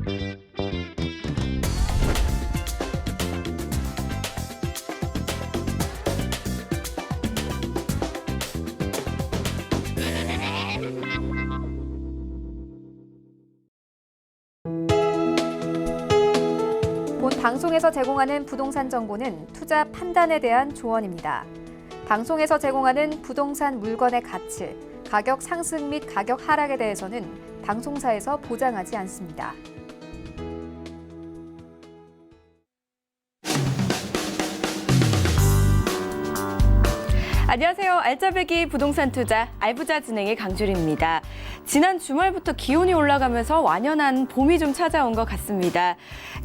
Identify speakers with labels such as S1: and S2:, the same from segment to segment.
S1: 본 방송에서 제공하는 부동산 정보는 투자 판단에 대한 조언입니다. 방송에서 제공하는 부동산 물건의 가치, 가격 상승 및 가격 하락에 대해서는 방송사에서 보장하지 않습니다.
S2: 안녕하세요. 알짜배기 부동산 투자 알부자 진행의 강주리입니다. 지난 주말부터 기온이 올라가면서 완연한 봄이 좀 찾아온 것 같습니다.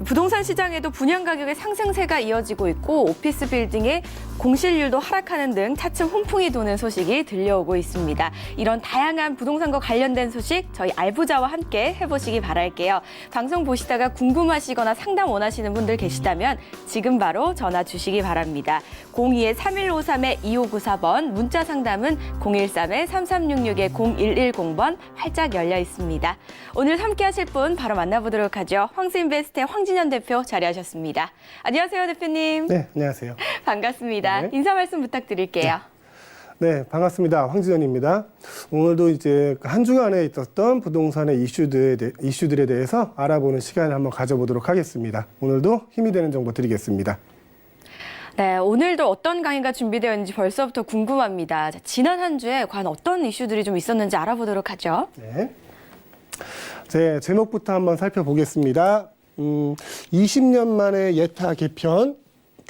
S2: 부동산 시장에도 분양 가격의 상승세가 이어지고 있고 오피스 빌딩의 공실률도 하락하는 등 차츰 훈풍이 도는 소식이 들려오고 있습니다. 이런 다양한 부동산과 관련된 소식 저희 알부자와 함께 해보시기 바랄게요. 방송 보시다가 궁금하시거나 상담 원하시는 분들 계시다면 지금 바로 전화 주시기 바랍니다. 02-3153-2594번, 문자 상담은 013-3366-0110번 활짝 열려 있습니다. 오늘 함께 하실 분 바로 만나보도록 하죠. 황스인베스트의 황진현 대표 자리하셨습니다. 안녕하세요, 대표님.
S3: 네, 안녕하세요.
S2: 반갑습니다.
S3: 네.
S2: 인사 말씀 부탁드릴게요.
S3: 네, 반갑습니다. 황진현입니다. 오늘도 이제 한 주간에 있었던 부동산의 이슈들에 대해서 알아보는 시간을 한번 가져보도록 하겠습니다. 오늘도 힘이 되는 정보 드리겠습니다.
S2: 네, 오늘도 어떤 강의가 준비되어 있는지 벌써부터 궁금합니다. 자, 지난 한 주에 과연 어떤 이슈들이 좀 있었는지 알아보도록 하죠.
S3: 네. 제 제목부터 한번 살펴보겠습니다. 20년 만에 예타 개편,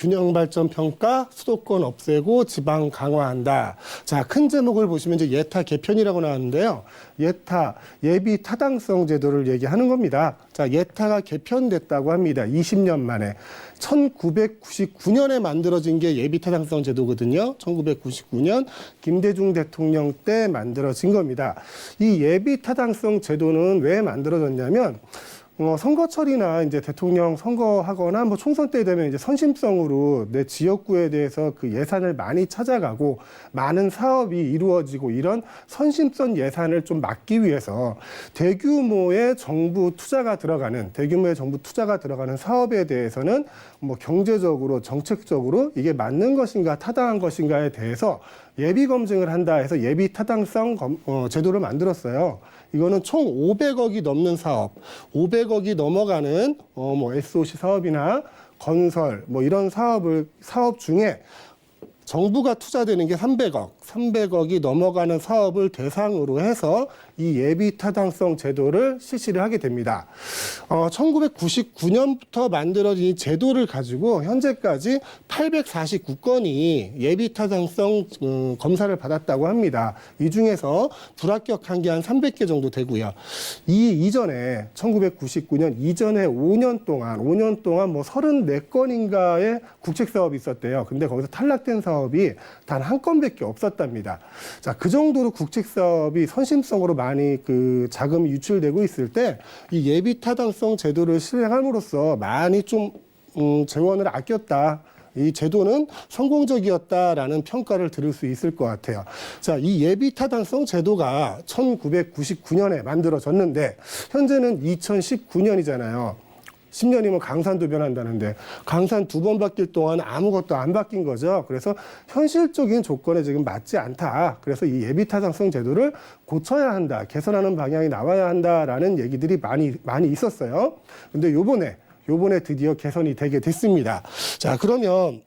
S3: 균형 발전 평가, 수도권 없애고 지방 강화한다. 자, 큰 제목을 보시면 이제 예타 개편이라고 나왔는데요. 예타, 예비 타당성 제도를 얘기하는 겁니다. 자, 예타가 개편됐다고 합니다. 20년 만에. 1999년에 만들어진 게 예비 타당성 제도거든요. 1999년 김대중 대통령 때 만들어진 겁니다. 이 예비 타당성 제도는 왜 만들어졌냐면 선거철이나 이제 대통령 선거하거나 뭐 총선 때 되면 이제 선심성으로 내 지역구에 대해서 그 예산을 많이 찾아가고 많은 사업이 이루어지고 이런 선심성 예산을 좀 막기 위해서 대규모의 정부 투자가 들어가는 사업에 대해서는 뭐 경제적으로 정책적으로 이게 맞는 것인가 타당한 것인가에 대해서 예비 검증을 한다 해서 예비 타당성 제도를 만들었어요. 이거는 총 500억이 넘는 사업, 500억이 넘어가는 뭐 SOC 사업이나 건설 뭐 이런 사업 중에 정부가 투자되는 게 300억이 넘어가는 사업을 대상으로 해서 이 예비 타당성 제도를 실시를 하게 됩니다. 1999년부터 만들어진 이 제도를 가지고 현재까지 849건이 예비 타당성 검사를 받았다고 합니다. 이 중에서 불합격한 게 한 300개 정도 되고요. 이 이전에 1999년 이전에 5년 동안 뭐 34건인가의 국책 사업이 있었대요. 근데 거기서 탈락된 사업이 단 한 건밖에 없었답니다. 자, 그 정도로 국책 사업이 선심성으로 많이 그 자금이 유출되고 있을 때 이 예비 타당성 제도를 실행함으로써 많이 좀 재원을 아꼈다. 이 제도는 성공적이었다라는 평가를 들을 수 있을 것 같아요. 자, 이 예비 타당성 제도가 1999년에 만들어졌는데 현재는 2019년이잖아요. 10년이면 강산도 변한다는데 강산 2번 바뀔 동안 아무것도 안 바뀐 거죠. 그래서 현실적인 조건에 지금 맞지 않다. 그래서 이 예비 타당성 제도를 고쳐야 한다. 개선하는 방향이 나와야 한다라는 얘기들이 많이 있었어요. 근데 요번에 드디어 개선이 되게 됐습니다. 자, 그러면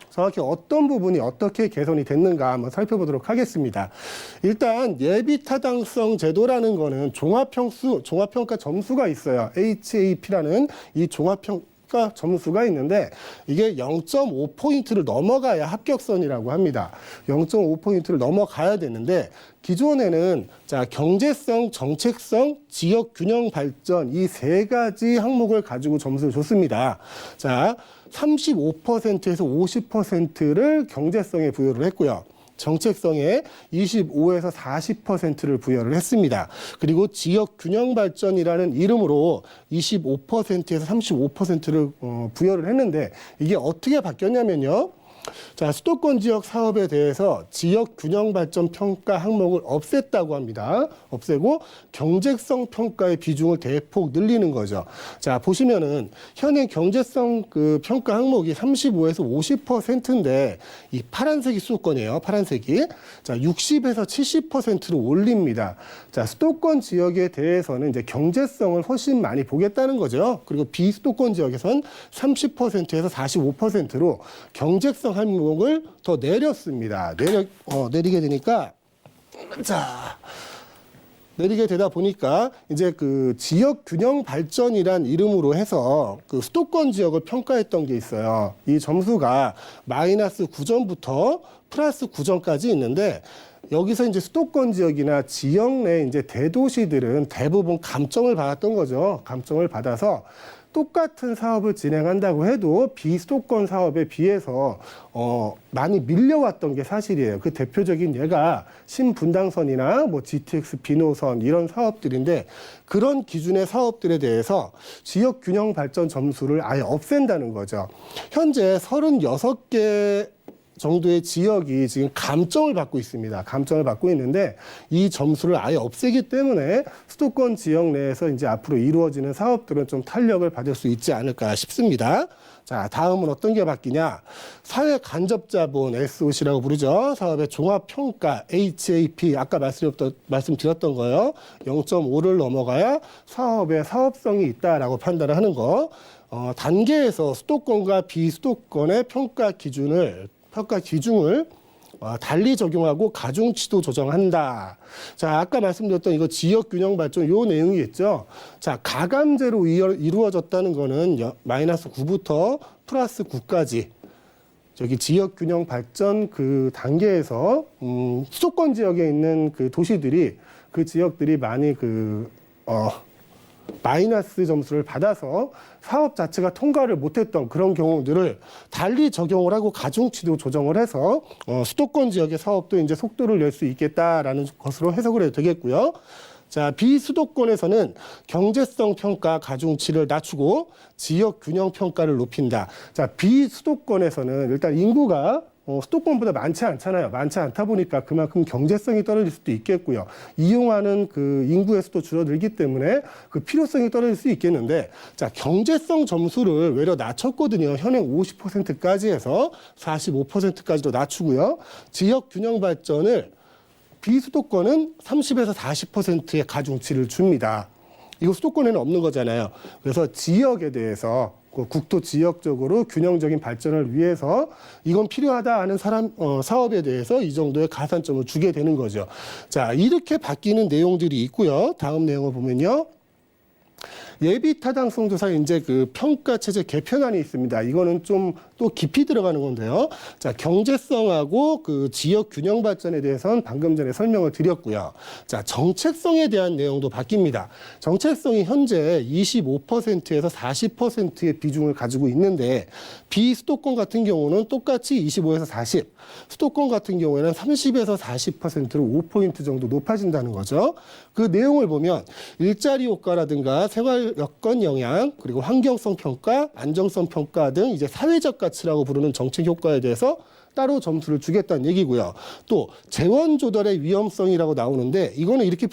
S3: 정확히 어떤 부분이 어떻게 개선이 됐는가 한번 살펴보도록 하겠습니다. 일단 예비 타당성 제도라는 거는 종합평가 점수가 있어요. HAP라는 이 종합평가 점수가 있는데 이게 0.5포인트를 넘어가야 합격선이라고 합니다. 0.5포인트를 넘어가야 되는데 기존에는 자, 경제성, 정책성, 지역 균형 발전 이 세 가지 항목을 가지고 점수를 줬습니다. 자, 35%에서 50%를 경제성에 부여를 했고요. 정책성에 25에서 40%를 부여를 했습니다. 그리고 지역 균형 발전이라는 이름으로 25%에서 35%를 부여를 했는데 이게 어떻게 바뀌었냐면요. 자, 수도권 지역 사업에 대해서 지역 균형 발전 평가 항목을 없앴다고 합니다. 없애고 경제성 평가의 비중을 대폭 늘리는 거죠. 자, 보시면은 현행 경제성 그 평가 항목이 35에서 50%인데 이 파란색이 수도권이에요. 파란색이. 자, 60에서 70%로 올립니다. 자, 수도권 지역에 대해서는 이제 경제성을 훨씬 많이 보겠다는 거죠. 그리고 비수도권 지역에선 30%에서 45%로 경제성 항목을 더 내렸습니다. 내리게 되니까, 자, 내리게 되다 보니까 이제 그 지역 균형 발전이란 이름으로 해서 그 수도권 지역을 평가했던 게 있어요. 이 점수가 마이너스 9점부터 플러스 9점까지 있는데, 여기서 이제 수도권 지역이나 지역 내 이제 대도시들은 대부분 감점을 받았던 거죠. 감점을 받아서 똑같은 사업을 진행한다고 해도 비수도권 사업에 비해서 많이 밀려왔던 게 사실이에요. 그 대표적인 예가 신분당선이나 뭐 GTX 비노선 이런 사업들인데, 그런 기준의 사업들에 대해서 지역 균형 발전 점수를 아예 없앤다는 거죠. 현재 36개 정도의 지역이 지금 감점을 받고 있습니다. 감점을 받고 있는데, 이 점수를 아예 없애기 때문에 수도권 지역 내에서 이제 앞으로 이루어지는 사업들은 좀 탄력을 받을 수 있지 않을까 싶습니다. 자, 다음은 어떤 게 바뀌냐? 사회 간접 자본 SOC라고 부르죠. 사업의 종합 평가 HAP, 아까 말씀드렸던 거요. 0.5를 넘어가야 사업의 사업성이 있다라고 판단을 하는 거. 단계에서 수도권과 비수도권의 평가 기준을 달리 적용하고 가중치도 조정한다. 자, 아까 말씀드렸던 이거 지역 균형 발전 요 내용이겠죠. 자, 가감제로 이루어졌다는 거는 마이너스 9부터 플러스 9까지 저기 지역 균형 발전 그 단계에서 수도권 지역에 있는 그 도시들이 그 지역들이 많이 마이너스 점수를 받아서 사업 자체가 통과를 못했던 그런 경우들을 달리 적용을 하고 가중치도 조정을 해서 수도권 지역의 사업도 이제 속도를 낼 수 있겠다라는 것으로 해석을 해도 되겠고요. 자, 비수도권에서는 경제성 평가 가중치를 낮추고 지역 균형 평가를 높인다. 자, 비수도권에서는 일단 인구가 수도권보다 많지 않잖아요. 많지 않다 보니까 그만큼 경제성이 떨어질 수도 있겠고요. 이용하는 그 인구의 수도 줄어들기 때문에 그 필요성이 떨어질 수 있겠는데, 자, 경제성 점수를 외려 낮췄거든요. 현행 50%까지 해서 45%까지도 낮추고요. 지역 균형 발전을 비수도권은 30에서 40%의 가중치를 줍니다. 이거 수도권에는 없는 거잖아요. 그래서 지역에 대해서 국토 지역적으로 균형적인 발전을 위해서 이건 필요하다 하는 사업에 대해서 이 정도의 가산점을 주게 되는 거죠. 자, 이렇게 바뀌는 내용들이 있고요. 다음 내용을 보면요. 예비 타당성 조사 이제 그 평가 체제 개편안이 있습니다. 이거는 좀 또 깊이 들어가는 건데요. 자, 경제성하고 그 지역 균형 발전에 대해서는 방금 전에 설명을 드렸고요. 자, 정책성에 대한 내용도 바뀝니다. 정책성이 현재 25%에서 40%의 비중을 가지고 있는데, 비수도권 같은 경우는 똑같이 25에서 40, 수도권 같은 경우에는 30에서 40%로 5포인트 정도 높아진다는 거죠. 그 내용을 보면 일자리 효과라든가 생활 여건 영향, 그리고 환경성 평가, 안정성 평가 등 이제 사회적 가치라고 부르는 정책 효과에 대해서 따로 점수를 주겠다는 얘기고요. 또 재원 조달의 위험성이라고 나오는데, 이거는 이렇게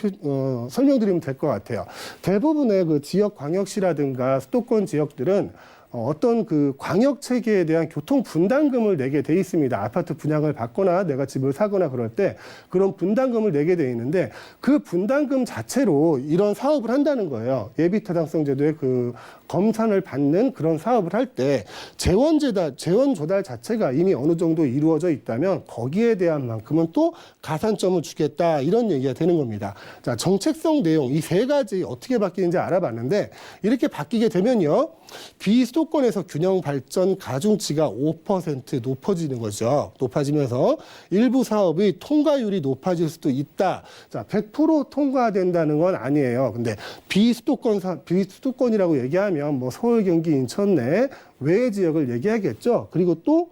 S3: 설명드리면 될 것 같아요. 대부분의 그 지역 광역시라든가 수도권 지역들은 어떤 그 광역 체계에 대한 교통 분담금을 내게 돼 있습니다. 아파트 분양을 받거나 내가 집을 사거나 그럴 때 그런 분담금을 내게 돼 있는데, 그 분담금 자체로 이런 사업을 한다는 거예요. 예비 타당성 제도의 그 검산을 받는 그런 사업을 할 때 재원 조달 자체가 이미 어느 정도 이루어져 있다면 거기에 대한 만큼은 또 가산점을 주겠다, 이런 얘기가 되는 겁니다. 자, 정책성 내용 이 세 가지 어떻게 바뀌는지 알아봤는데, 이렇게 바뀌게 되면요. 비수도권에서 균형 발전 가중치가 5% 높아지는 거죠. 높아지면서 일부 사업의 통과율이 높아질 수도 있다. 자, 100% 통과된다는 건 아니에요. 근데 비수도권이라고 얘기하면 뭐 서울, 경기, 인천 내 외 지역을 얘기하겠죠. 그리고 또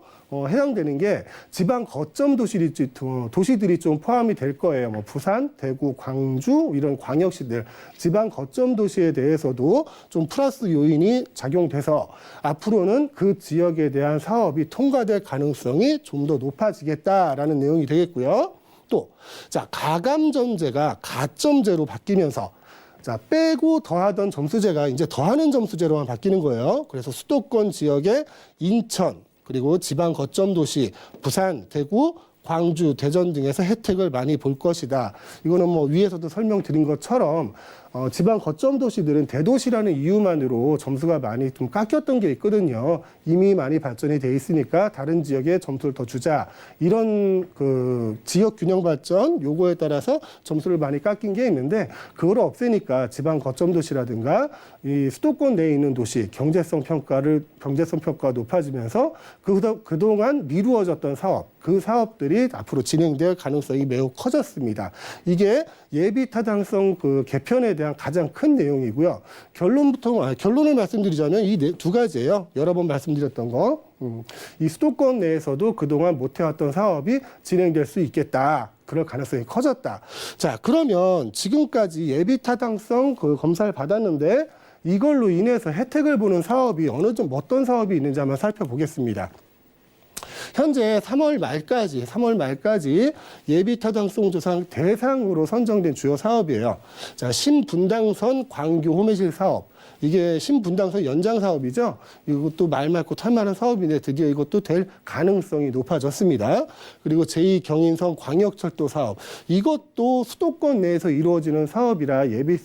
S3: 해당되는 게 지방 거점 도시들이 좀 포함이 될 거예요. 뭐 부산, 대구, 광주 이런 광역시들 지방 거점 도시에 대해서도 좀 플러스 요인이 작용돼서 앞으로는 그 지역에 대한 사업이 통과될 가능성이 좀 더 높아지겠다라는 내용이 되겠고요. 또, 자, 가감점제가 가점제로 바뀌면서 자, 빼고 더하던 점수제가 이제 더하는 점수제로만 바뀌는 거예요. 그래서 수도권 지역의 인천, 그리고 지방 거점 도시, 부산, 대구, 광주, 대전 등에서 혜택을 많이 볼 것이다. 이거는 뭐 위에서도 설명드린 것처럼 지방 거점 도시들은 대도시라는 이유만으로 점수가 많이 좀 깎였던 게 있거든요. 이미 많이 발전이 돼 있으니까 다른 지역에 점수를 더 주자. 이런 그 지역 균형 발전 요거에 따라서 점수를 많이 깎인 게 있는데 그걸 없애니까 지방 거점 도시라든가 이 수도권 내에 있는 도시 경제성 평가가 높아지면서 그동안 미루어졌던 사업 그 사업들이 앞으로 진행될 가능성이 매우 커졌습니다. 이게 예비 타당성 그 개편에 대한 가장 큰 내용이고요. 결론을 말씀드리자면 이 두 가지예요. 여러 번 말씀드렸던 거. 이 수도권 내에서도 그동안 못해왔던 사업이 진행될 수 있겠다. 그럴 가능성이 커졌다. 자, 그러면 지금까지 예비 타당성 그 검사를 받았는데 이걸로 인해서 혜택을 보는 사업이 어떤 사업이 있는지 한번 살펴보겠습니다. 현재 3월 말까지 예비 타당성 조사 대상으로 선정된 주요 사업이에요. 자, 신분당선 광교 호매실 사업. 이게 신분당선 연장 사업이죠. 이것도 말 많고 탈 많은 사업인데 드디어 이것도 될 가능성이 높아졌습니다. 그리고 제2경인선 광역철도 사업. 이것도 수도권 내에서 이루어지는 사업이라 예비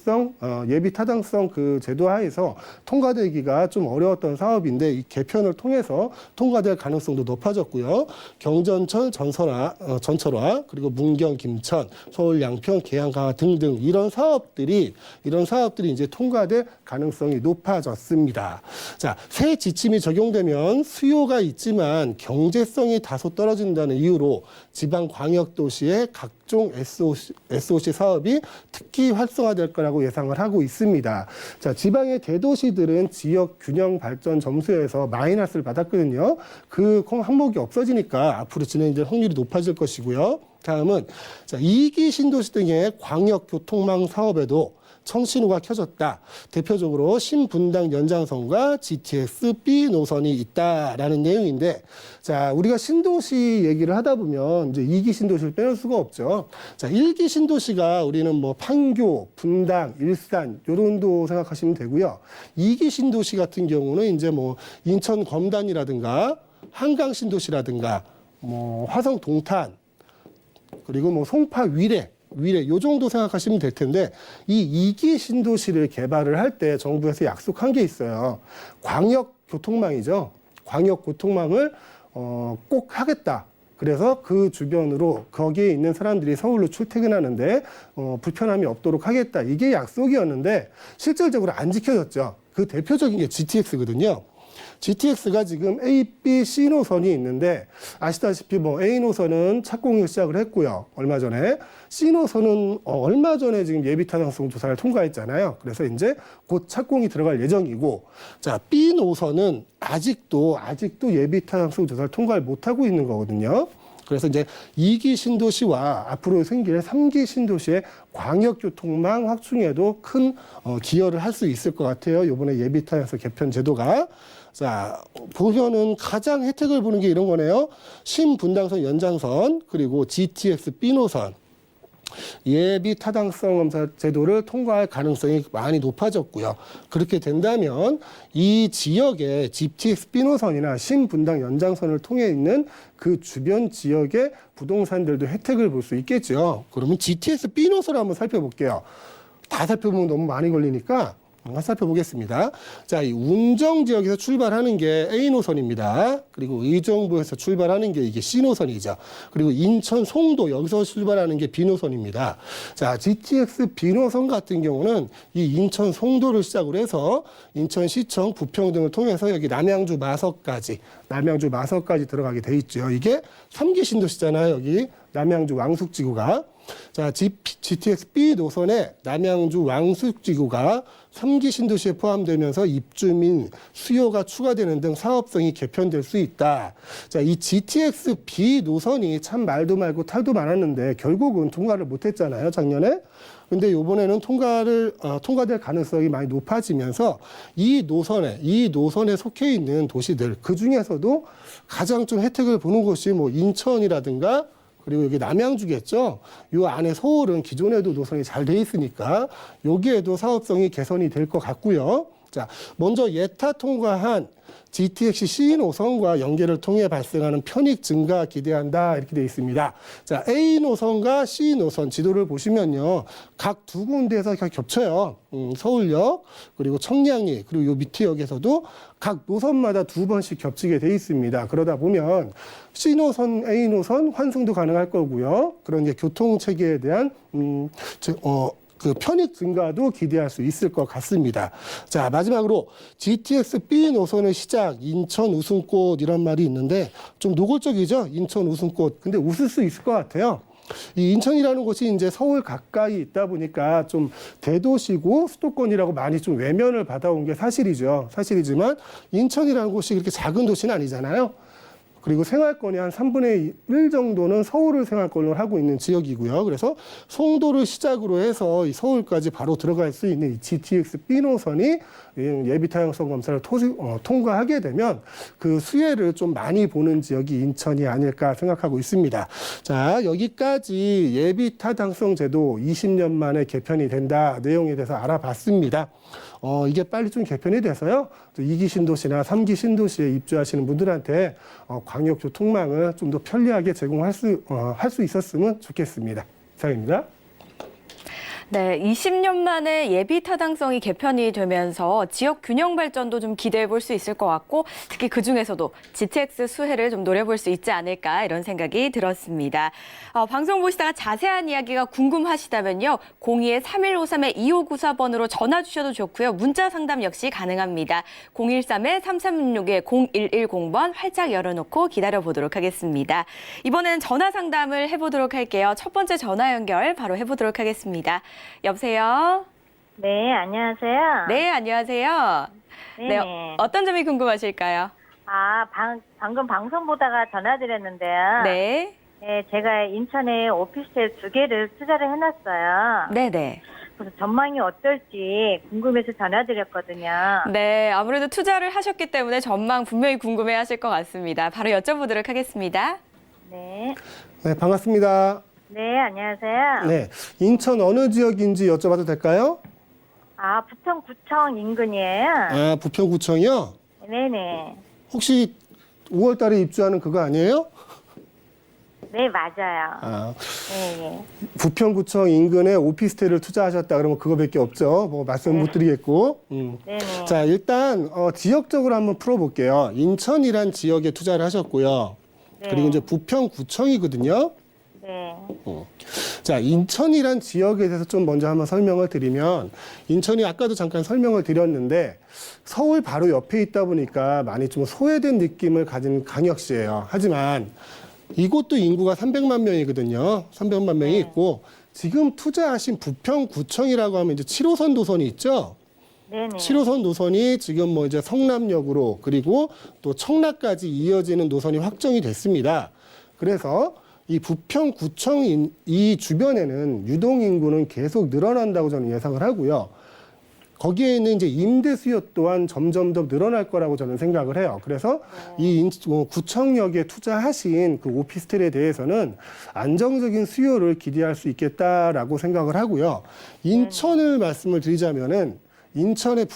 S3: 타당성 그 제도 하에서 통과되기가 좀 어려웠던 사업인데 이 개편을 통해서 통과될 가능성도 높아졌고요. 경전철 전철화 그리고 문경 김천 서울 양평 계양 강화 등등 이런 사업들이 이제 통과될 가능성이 높아졌습니다. 자, 새 지침이 적용되면 수요가 있지만 경제성이 다소 떨어진다는 이유로 지방 광역도시의 각종 SOC 사업이 특히 활성화될 거라고 예상을 하고 있습니다. 자, 지방의 대도시들은 지역 균형 발전 점수에서 마이너스를 받았거든요. 그 항목이 없어지니까 앞으로 진행될 확률이 높아질 것이고요. 다음은 자, 2기 신도시 등의 광역교통망 사업에도 청신호가 켜졌다. 대표적으로 신분당 연장선과 GTX B 노선이 있다라는 내용인데, 자, 우리가 신도시 얘기를 하다 보면 이제 2기 신도시를 빼놓을 수가 없죠. 자, 1기 신도시가 우리는 뭐 판교, 분당, 일산 요런 도 생각하시면 되고요. 2기 신도시 같은 경우는 이제 뭐 인천 검단이라든가 한강 신도시라든가 뭐 화성 동탄 그리고 뭐 송파 위례 요 정도 생각하시면 될 텐데 이 2기 신도시를 개발을 할 때 정부에서 약속한 게 있어요. 광역 교통망이죠. 광역 교통망을 꼭 하겠다. 그래서 그 주변으로 거기에 있는 사람들이 서울로 출퇴근하는데 불편함이 없도록 하겠다. 이게 약속이었는데 실질적으로 안 지켜졌죠. 그 대표적인 게 GTX거든요. GTX가 지금 A, B, C 노선이 있는데 아시다시피 뭐 A 노선은 착공을 시작을 했고요. 얼마 전에 C 노선은 얼마 전에 지금 예비 타당성 조사를 통과했잖아요. 그래서 이제 곧 착공이 들어갈 예정이고, 자 B 노선은 아직도 예비 타당성 조사를 통과를 못 하고 있는 거거든요. 그래서 이제 2기 신도시와 앞으로 생길 3기 신도시의 광역교통망 확충에도 큰 기여를 할 수 있을 것 같아요. 이번에 예비 타당성 개편 제도가. 자, 보면은 가장 혜택을 보는 게 이런 거네요. 신분당선 연장선, 그리고 GTX B 노선. 예비 타당성 검사 제도를 통과할 가능성이 많이 높아졌고요. 그렇게 된다면 이 지역의 GTX B 노선이나 신분당 연장선을 통해 있는 그 주변 지역의 부동산들도 혜택을 볼 수 있겠죠. 그러면 GTX B 노선을 한번 살펴볼게요. 다 살펴보면 너무 많이 걸리니까 한번 살펴보겠습니다. 자, 이 운정 지역에서 출발하는 게 A 노선입니다. 그리고 의정부에서 출발하는 게 이게 C 노선이죠. 그리고 인천 송도 여기서 출발하는 게 B 노선입니다. 자, GTX B 노선 같은 경우는 이 인천 송도를 시작으로 해서 인천시청 부평 등을 통해서 여기 남양주 마석까지 들어가게 돼 있죠. 이게 3기 신도시잖아요. 여기 남양주 왕숙지구가. 자, GTX B 노선에 남양주 왕숙지구가 3기 신도시에 포함되면서 입주민 수요가 추가되는 등 사업성이 개편될 수 있다. 자, 이 GTX B 노선이 참 말도 말고 탈도 많았는데 결국은 통과를 못했잖아요, 작년에. 근데 이번에는 통과될 가능성이 많이 높아지면서 이 노선에 속해 있는 도시들, 그 중에서도 가장 좀 혜택을 보는 곳이 뭐 인천이라든가 그리고 여기 남양주겠죠. 이 안에 서울은 기존에도 노선이 잘 돼 있으니까 여기에도 사업성이 개선이 될 것 같고요. 자, 먼저 예타 통과한 GTX C 노선과 연계를 통해 발생하는 편익 증가 기대한다 이렇게 되어 있습니다. 자, A 노선과 C 노선 지도를 보시면요, 각 두 군데에서 겹쳐요. 서울역 그리고 청량리 그리고 요 밑에 역에서도 각 노선마다 두 번씩 겹치게 돼 있습니다. 그러다 보면 C 노선, A 노선 환승도 가능할 거고요. 그런 이제 교통 체계에 대한 그 편익 증가도 기대할 수 있을 것 같습니다. 자, 마지막으로 GTX B 노선의 시작, 인천 웃음꽃 이런 말이 있는데 좀 노골적이죠? 인천 웃음꽃. 근데 웃을 수 있을 것 같아요. 이 인천이라는 곳이 이제 서울 가까이 있다 보니까 좀 대도시고 수도권이라고 많이 좀 외면을 받아온 게 사실이죠. 사실이지만 인천이라는 곳이 그렇게 작은 도시는 아니잖아요. 그리고 생활권이 한 3분의 1 정도는 서울을 생활권으로 하고 있는 지역이고요. 그래서 송도를 시작으로 해서 이 서울까지 바로 들어갈 수 있는 이 GTX B 노선이 예비 타당성 검사를 통과하게 되면 그 수혜를 좀 많이 보는 지역이 인천이 아닐까 생각하고 있습니다. 자, 여기까지 예비 타당성 제도 20년 만에 개편이 된다 내용에 대해서 알아봤습니다. 이게 빨리 좀 개편이 돼서요, 또 2기 신도시나 3기 신도시에 입주하시는 분들한테 광역교통망을 좀 더 편리하게 제공할 수 있었으면 좋겠습니다. 이상입니다.
S2: 네, 20년 만에 예비 타당성이 개편이 되면서 지역 균형 발전도 좀 기대해 볼 수 있을 것 같고, 특히 그 중에서도 GTX 수혜를 좀 노려볼 수 있지 않을까 이런 생각이 들었습니다. 방송 보시다가 자세한 이야기가 궁금하시다면요, 02-3153-2594번으로 전화 주셔도 좋고요. 문자 상담 역시 가능합니다. 013-3366-0110번 활짝 열어놓고 기다려보도록 하겠습니다. 이번에는 전화 상담을 해보도록 할게요. 첫 번째 전화 연결 바로 해보도록 하겠습니다. 여보세요?
S4: 네, 안녕하세요.
S2: 네, 안녕하세요.
S4: 네네.
S2: 네, 어떤 점이 궁금하실까요?
S4: 방금 방송 보다가 전화드렸는데요.
S2: 네.
S4: 네, 제가 인천에 오피스텔 2개를 투자를 해놨어요.
S2: 네네.
S4: 그래서 전망이 어떨지 궁금해서 전화드렸거든요.
S2: 네, 아무래도 투자를 하셨기 때문에 전망 분명히 궁금해 하실 것 같습니다. 바로 여쭤보도록 하겠습니다.
S4: 네.
S3: 네, 반갑습니다.
S4: 네, 안녕하세요.
S3: 네, 인천 어느 지역인지 여쭤봐도 될까요?
S4: 부평구청 인근이에요.
S3: 부평구청이요?
S4: 네네.
S3: 혹시 5월 달에 입주하는 그거 아니에요?
S4: 네, 맞아요. 네.
S3: 부평구청 인근에 오피스텔을 투자하셨다 그러면 그거밖에 없죠. 뭐 말씀 못 드리겠고.
S4: 네네.
S3: 자, 일단 지역적으로 한번 풀어볼게요. 인천이란 지역에 투자를 하셨고요.
S4: 네.
S3: 그리고 이제 부평구청이거든요.
S4: 네.
S3: 자, 인천이란 지역에 대해서 좀 먼저 한번 설명을 드리면, 인천이 아까도 잠깐 설명을 드렸는데 서울 바로 옆에 있다 보니까 많이 좀 소외된 느낌을 가진 광역시예요. 하지만 이곳도 인구가 300만 명이거든요. 300만 명이 있고, 지금 투자하신 부평구청이라고 하면 이제 7호선 노선이 있죠.
S4: 네네.
S3: 7호선 노선이 지금 뭐 이제 성남역으로 그리고 또 청라까지 이어지는 노선이 확정이 됐습니다. 그래서 이 부평구청 이 주변에는 유동인구는 계속 늘어난다고 저는 예상을 하고요. 거기에 있는 이제 임대 수요 또한 점점 더 늘어날 거라고 저는 생각을 해요. 그래서 이 구청역에 투자하신 그 오피스텔에 대해서는 안정적인 수요를 기대할 수 있겠다라고 생각을 하고요. 인천을 말씀을 드리자면은 인천의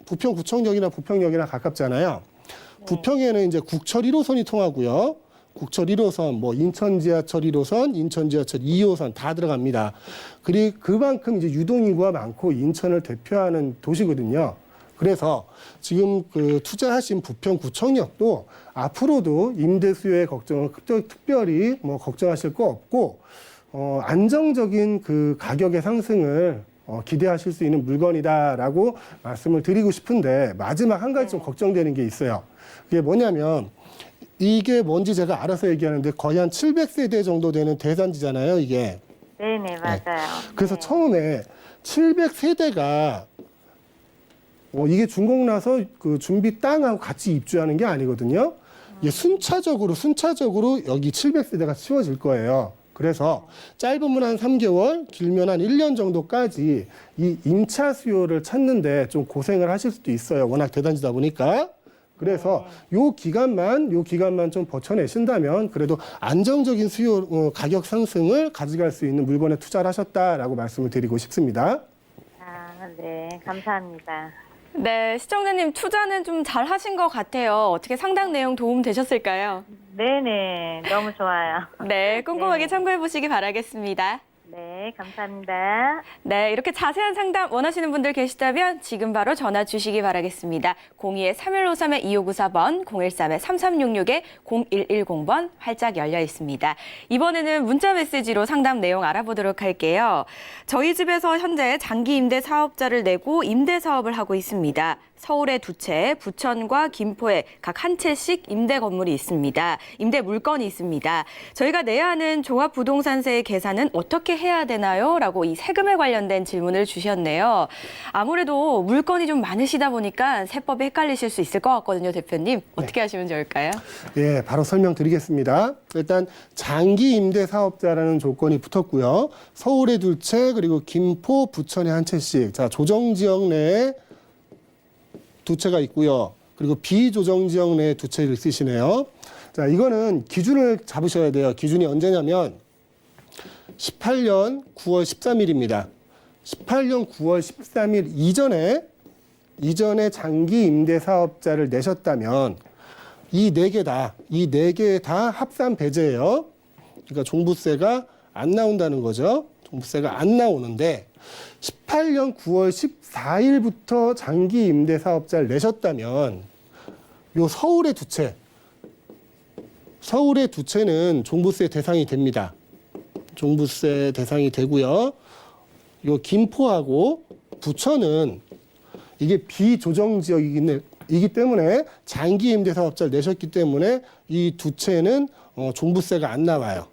S3: 부평구청역이나 부평역이나 가깝잖아요. 부평에는 이제 국철 1호선이 통하고요. 국철 1호선, 뭐 인천 지하철 1호선, 인천 지하철 2호선 다 들어갑니다. 그리고 그만큼 이제 유동인구가 많고 인천을 대표하는 도시거든요. 그래서 지금 그 투자하신 부평구청역도 앞으로도 임대 수요의 걱정을 특별히 뭐 걱정하실 거 없고, 안정적인 그 가격의 상승을 기대하실 수 있는 물건이다라고 말씀을 드리고 싶은데, 마지막 한 가지 좀 걱정되는 게 있어요. 그게 뭐냐면, 이게 뭔지 제가 알아서 얘기하는데 거의 한 700세대 정도 되는 대단지잖아요, 이게.
S4: 네네, 맞아요.
S3: 그래서
S4: 네.
S3: 처음에 700세대가 이게 준공 나서 그 준비 땅하고 같이 입주하는 게 아니거든요. 이게 순차적으로 여기 700세대가 치워질 거예요. 그래서 짧으면 한 3개월, 길면 한 1년 정도까지 이 임차 수요를 찾는데 좀 고생을 하실 수도 있어요. 워낙 대단지다 보니까. 그래서 요 기간만 좀 버텨내신다면 그래도 안정적인 수요, 가격 상승을 가져갈 수 있는 물건에 투자를 하셨다라고 말씀을 드리고 싶습니다.
S4: 아, 네, 감사합니다.
S2: 네, 시청자님 투자는 좀 잘 하신 것 같아요. 어떻게 상담 내용 도움 되셨을까요?
S4: 네네, 너무 좋아요.
S2: 네, 꼼꼼하게
S4: 네.
S2: 참고해 보시기 바라겠습니다.
S4: 네, 감사합니다.
S2: 네, 이렇게 자세한 상담 원하시는 분들 계시다면 지금 바로 전화 주시기 바라겠습니다. 02-3153-2594번, 013-3366-0110번 활짝 열려 있습니다. 이번에는 문자 메시지로 상담 내용 알아보도록 할게요. 저희 집에서 현재 장기 임대 사업자를 내고 임대 사업을 하고 있습니다. 서울에 2채, 부천과 김포에 각 한 채씩 임대 건물이 있습니다. 임대 물건이 있습니다. 저희가 내야 하는 종합부동산세 계산은 어떻게 해야 되나요? 라고 이 세금에 관련된 질문을 주셨네요. 아무래도 물건이 좀 많으시다 보니까 세법이 헷갈리실 수 있을 것 같거든요, 대표님. 어떻게 하시면 좋을까요?
S3: 예, 바로 설명드리겠습니다. 일단 장기 임대 사업자라는 조건이 붙었고요. 서울에 2채 그리고 김포, 부천에 한 채씩. 자, 조정 지역 내에 2채가 있고요. 그리고 비조정 지역 내에 2채를 쓰시네요. 자, 이거는 기준을 잡으셔야 돼요. 기준이 언제냐면 18년 9월 13일입니다. 18년 9월 13일 이전에 장기 임대 사업자를 내셨다면 이 네 개 다 합산 배제예요. 그러니까 종부세가 안 나온다는 거죠. 종부세가 안 나오는데 18년 9월 14일부터 장기 임대 사업자를 내셨다면 요 서울의 2채는 종부세 대상이 됩니다. 종부세 대상이 되고요. 요 김포하고 부천은 이게 비조정 지역이기 때문에 장기 임대 사업자를 내셨기 때문에 이 2채는 종부세가 안 나와요.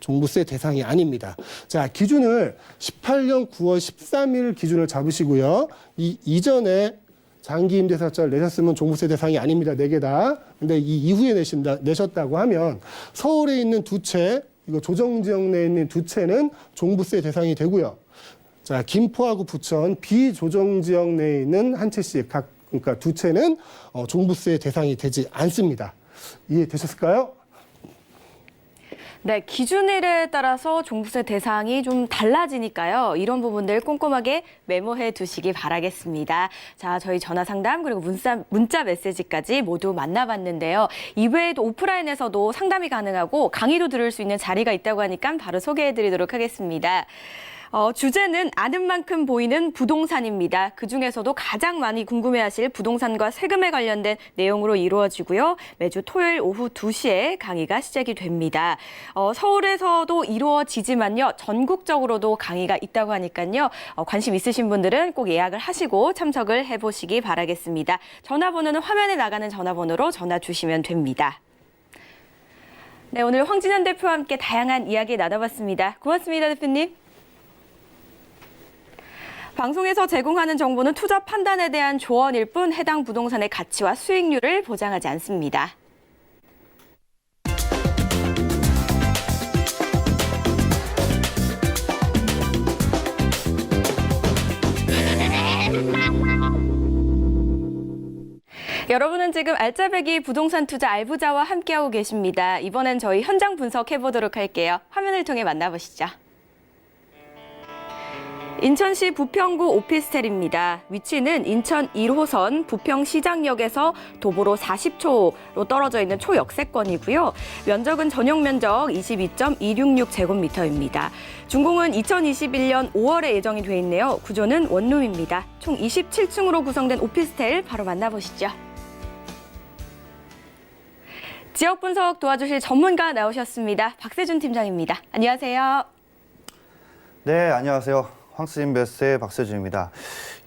S3: 종부세 대상이 아닙니다. 자, 기준을 18년 9월 13일 기준을 잡으시고요. 이전에 장기 임대 사업자를 내셨으면 종부세 대상이 아닙니다. 4개 다. 근데 이 이후에 내셨다고 하면 서울에 있는 2채, 이거 조정 지역 내에 있는 2채는 종부세 대상이 되고요. 자, 김포하고 부천 비조정 지역 내에 있는 한 채씩 그러니까 2채는 종부세 대상이 되지 않습니다. 이해되셨을까요?
S2: 네, 기준일에 따라서 종부세 대상이 좀 달라지니까요. 이런 부분들 꼼꼼하게 메모해 두시기 바라겠습니다. 자, 저희 전화 상담 그리고 문자 메시지까지 모두 만나봤는데요. 이외에도 오프라인에서도 상담이 가능하고 강의도 들을 수 있는 자리가 있다고 하니까 바로 소개해 드리도록 하겠습니다. 주제는 아는 만큼 보이는 부동산입니다. 그중에서도 가장 많이 궁금해하실 부동산과 세금에 관련된 내용으로 이루어지고요. 매주 토요일 오후 2시에 강의가 시작이 됩니다. 서울에서도 이루어지지만요. 전국적으로도 강의가 있다고 하니까요. 관심 있으신 분들은 꼭 예약을 하시고 참석을 해보시기 바라겠습니다. 전화번호는 화면에 나가는 전화번호로 전화 주시면 됩니다. 네, 오늘 황진현 대표와 함께 다양한 이야기 나눠봤습니다. 고맙습니다, 대표님. 방송에서 제공하는 정보는 투자 판단에 대한 조언일 뿐 해당 부동산의 가치와 수익률을 보장하지 않습니다. 여러분은 지금 알짜배기 부동산 투자 알부자와 함께하고 계십니다. 이번엔 저희 현장 분석해보도록 할게요. 화면을 통해 만나보시죠. 인천시 부평구 오피스텔입니다. 위치는 인천 1호선 부평시장역에서 도보로 40초로 떨어져 있는 초역세권이고요. 면적은 전용 면적 22.266제곱미터입니다. 준공은 2021년 5월에 예정이 돼 있네요. 구조는 원룸입니다. 총 27층으로 구성된 오피스텔 바로 만나보시죠. 지역 분석 도와주실 전문가 나오셨습니다. 박세준 팀장입니다. 안녕하세요.
S5: 네, 안녕하세요. 황스인베스트의 박세준입니다.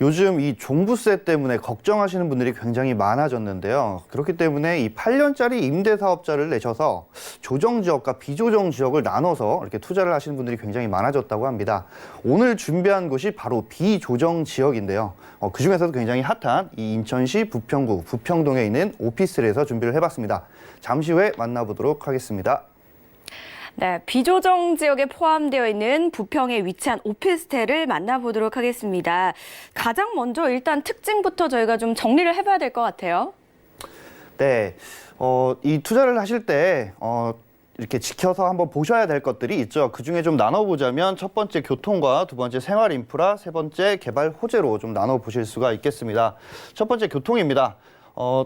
S5: 요즘 이 종부세 때문에 걱정하시는 분들이 굉장히 많아졌는데요. 그렇기 때문에 이 8년짜리 임대사업자를 내셔서 조정지역과 비조정지역을 나눠서 이렇게 투자를 하시는 분들이 굉장히 많아졌다고 합니다. 오늘 준비한 곳이 바로 비조정지역인데요. 그중에서도 굉장히 핫한 이 인천시 부평구 부평동에 있는 오피스텔에서 준비를 해봤습니다. 잠시 후에 만나보도록 하겠습니다.
S2: 네, 비조정 지역에 포함되어 있는 부평에 위치한 오피스텔을 만나보도록 하겠습니다. 가장 먼저 일단 특징부터 저희가 좀 정리를 해봐야 될 것 같아요.
S5: 네, 이 투자를 하실 때 이렇게 지켜서 한번 보셔야 될 것들이 있죠. 그중에 좀 나눠보자면 첫 번째 교통과 두 번째 생활 인프라, 세 번째 개발 호재로 좀 나눠보실 수가 있겠습니다. 첫 번째 교통입니다.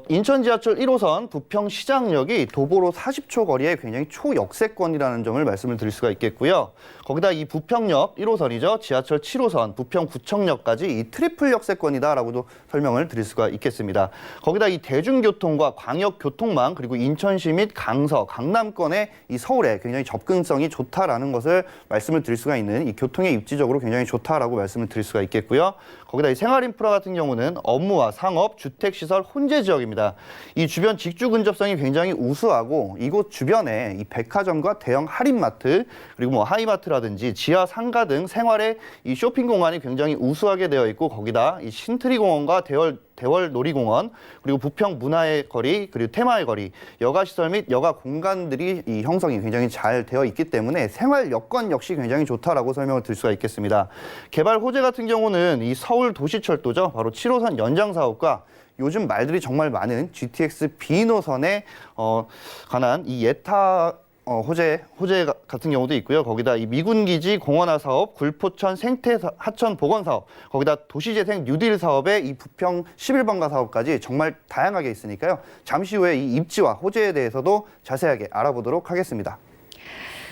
S5: 인천 지하철 1호선 부평시장역이 도보로 40초 거리에 굉장히 초역세권이라는 점을 말씀을 드릴 수가 있겠고요. 거기다 이 부평역 1호선이죠. 지하철 7호선 부평구청역까지 이 트리플 역세권이다라고도 설명을 드릴 수가 있겠습니다. 거기다 이 대중교통과 광역교통망 그리고 인천시 및 강서, 강남권의 이 서울에 굉장히 접근성이 좋다라는 것을 말씀을 드릴 수가 있는 이 교통의 입지적으로 굉장히 좋다라고 말씀을 드릴 수가 있겠고요. 거기다 이 생활 인프라 같은 경우는 업무와 상업, 주택시설 혼재 지역입니다. 이 주변 직주 근접성이 굉장히 우수하고 이곳 주변에 이 백화점과 대형 할인마트 그리고 뭐 하이마트라든지 지하 상가 등 생활의 이 쇼핑 공간이 굉장히 우수하게 되어 있고 거기다 이 신트리공원과 대월 놀이공원 그리고 부평 문화의 거리 그리고 테마의 거리 여가 시설 및 여가 공간들이 이 형성이 굉장히 잘 되어 있기 때문에 생활 여건 역시 굉장히 좋다라고 설명을 드릴 수가 있겠습니다. 개발 호재 같은 경우는 이 서울 도시철도죠. 바로 7호선 연장 사업과 요즘 말들이 정말 많은 GTX B 노선에 관한 이 예타 호재 같은 경우도 있고요. 거기다 이 미군기지 공원화 사업, 굴포천 생태 하천 복원 사업, 거기다 도시재생 뉴딜 사업의 이 부평 11번가 사업까지 정말 다양하게 있으니까요. 잠시 후에 이 입지와 호재에 대해서도 자세하게 알아보도록 하겠습니다.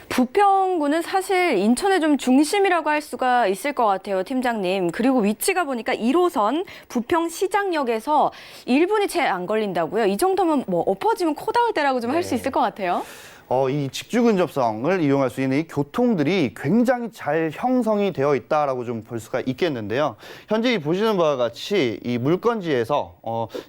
S2: 부평구는 사실 인천의 좀 중심이라고 할 수가 있을 것 같아요, 팀장님. 그리고 위치가 보니까 1호선 부평시장역에서 1분이 채 안 걸린다고요? 이 정도면 뭐 엎어지면 코 닿을 때라고 좀 할 수 있을 것 같아요.
S5: 이 직주 근접성을 이용할 수 있는 이 교통들이 굉장히 잘 형성이 되어 있다라고 좀 볼 수가 있겠는데요. 현재 보시는 바와 같이 이 물건지에서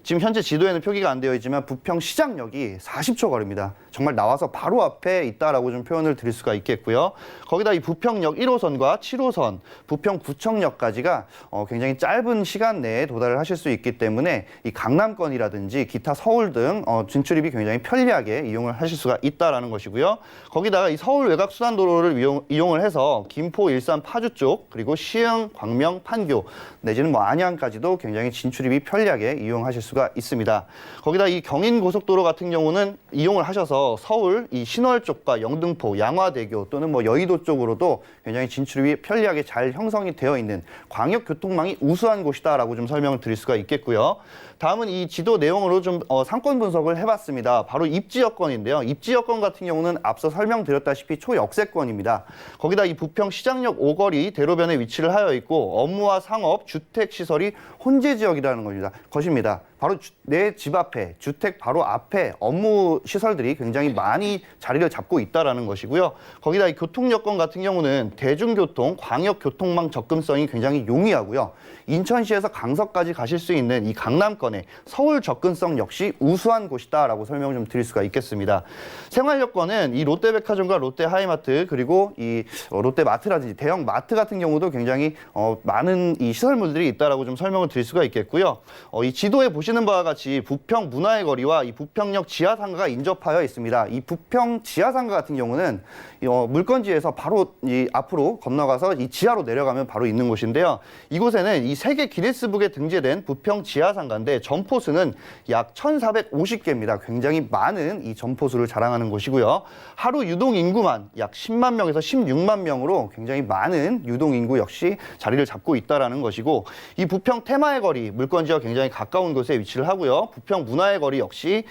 S5: 지금 현재 지도에는 표기가 안 되어 있지만 부평 시장역이 40초 거리입니다. 정말 나와서 바로 앞에 있다라고 좀 표현을 드릴 수가 있겠고요. 거기다 이 부평역 1호선과 7호선 부평구청역까지가 굉장히 짧은 시간 내에 도달을 하실 수 있기 때문에 이 강남권이라든지 기타 서울 등 진출입이 굉장히 편리하게 이용을 하실 수가 있다라는 것이고요. 거기다가 이 서울 외곽 수단도로를 이용을 해서 김포, 일산, 파주 쪽 그리고 시흥, 광명, 판교 내지는 뭐 안양까지도 굉장히 진출입이 편리하게 이용하실 수가 있습니다. 거기다 이 경인고속도로 같은 경우는 이용을 하셔서 서울 이 신월 쪽과 영등포, 양화대교 또는 뭐 여의도 쪽으로도 굉장히 진출입이 편리하게 잘 형성이 되어 있는 광역교통망이 우수한 곳이다라고 좀 설명을 드릴 수가 있겠고요. 다음은 이 지도 내용으로 좀 상권 분석을 해봤습니다. 바로 입지 여건인데요. 입지 여건 같은 경우는 앞서 설명드렸다시피 초역세권입니다. 거기다 이 부평 시장역 오거리 대로변에 위치를 하여 있고 업무와 상업, 주택 시설이 혼재 지역이라는 것입니다. 바로 내 집 앞에, 주택 바로 앞에 업무 시설들이 굉장히 많이 자리를 잡고 있다는 것이고요. 거기다 이 교통 여건 같은 경우는 대중교통, 광역교통망 접근성이 굉장히 용이하고요. 인천시에서 강서까지 가실 수 있는 이 강남권의 서울 접근성 역시 우수한 곳이다라고 설명을 좀 드릴 수가 있겠습니다. 생활 여건은 이 롯데백화점과 롯데하이마트 그리고 이 롯데마트라든지 대형 마트 같은 경우도 굉장히 많은 이 시설물들이 있다라고 좀 설명을 드릴 수가 있겠고요. 이 지도에 보시는 바와 같이 부평 문화의 거리와 이 부평역 지하상가가 인접하여 있습니다. 이 부평 지하상가 같은 경우는 물건지에서 바로 이 앞으로 건너가서 이 지하로 내려가면 바로 있는 곳인데요. 이곳에는 이 세계 기네스북에 등재된 부평 지하상가인데 점포수는 약 1,450개입니다. 굉장히 많은 이 점포수를 자랑하는 곳이고요. 하루 유동 인구만 약 10만 명에서 16만 명으로 굉장히 많은 유동 인구 역시 자리를 잡고 있다라는 것이고 이 부평 테마의 거리 물건지와 굉장히 가까운 곳에 위치를 하고요. 부평 문화의 거리 역시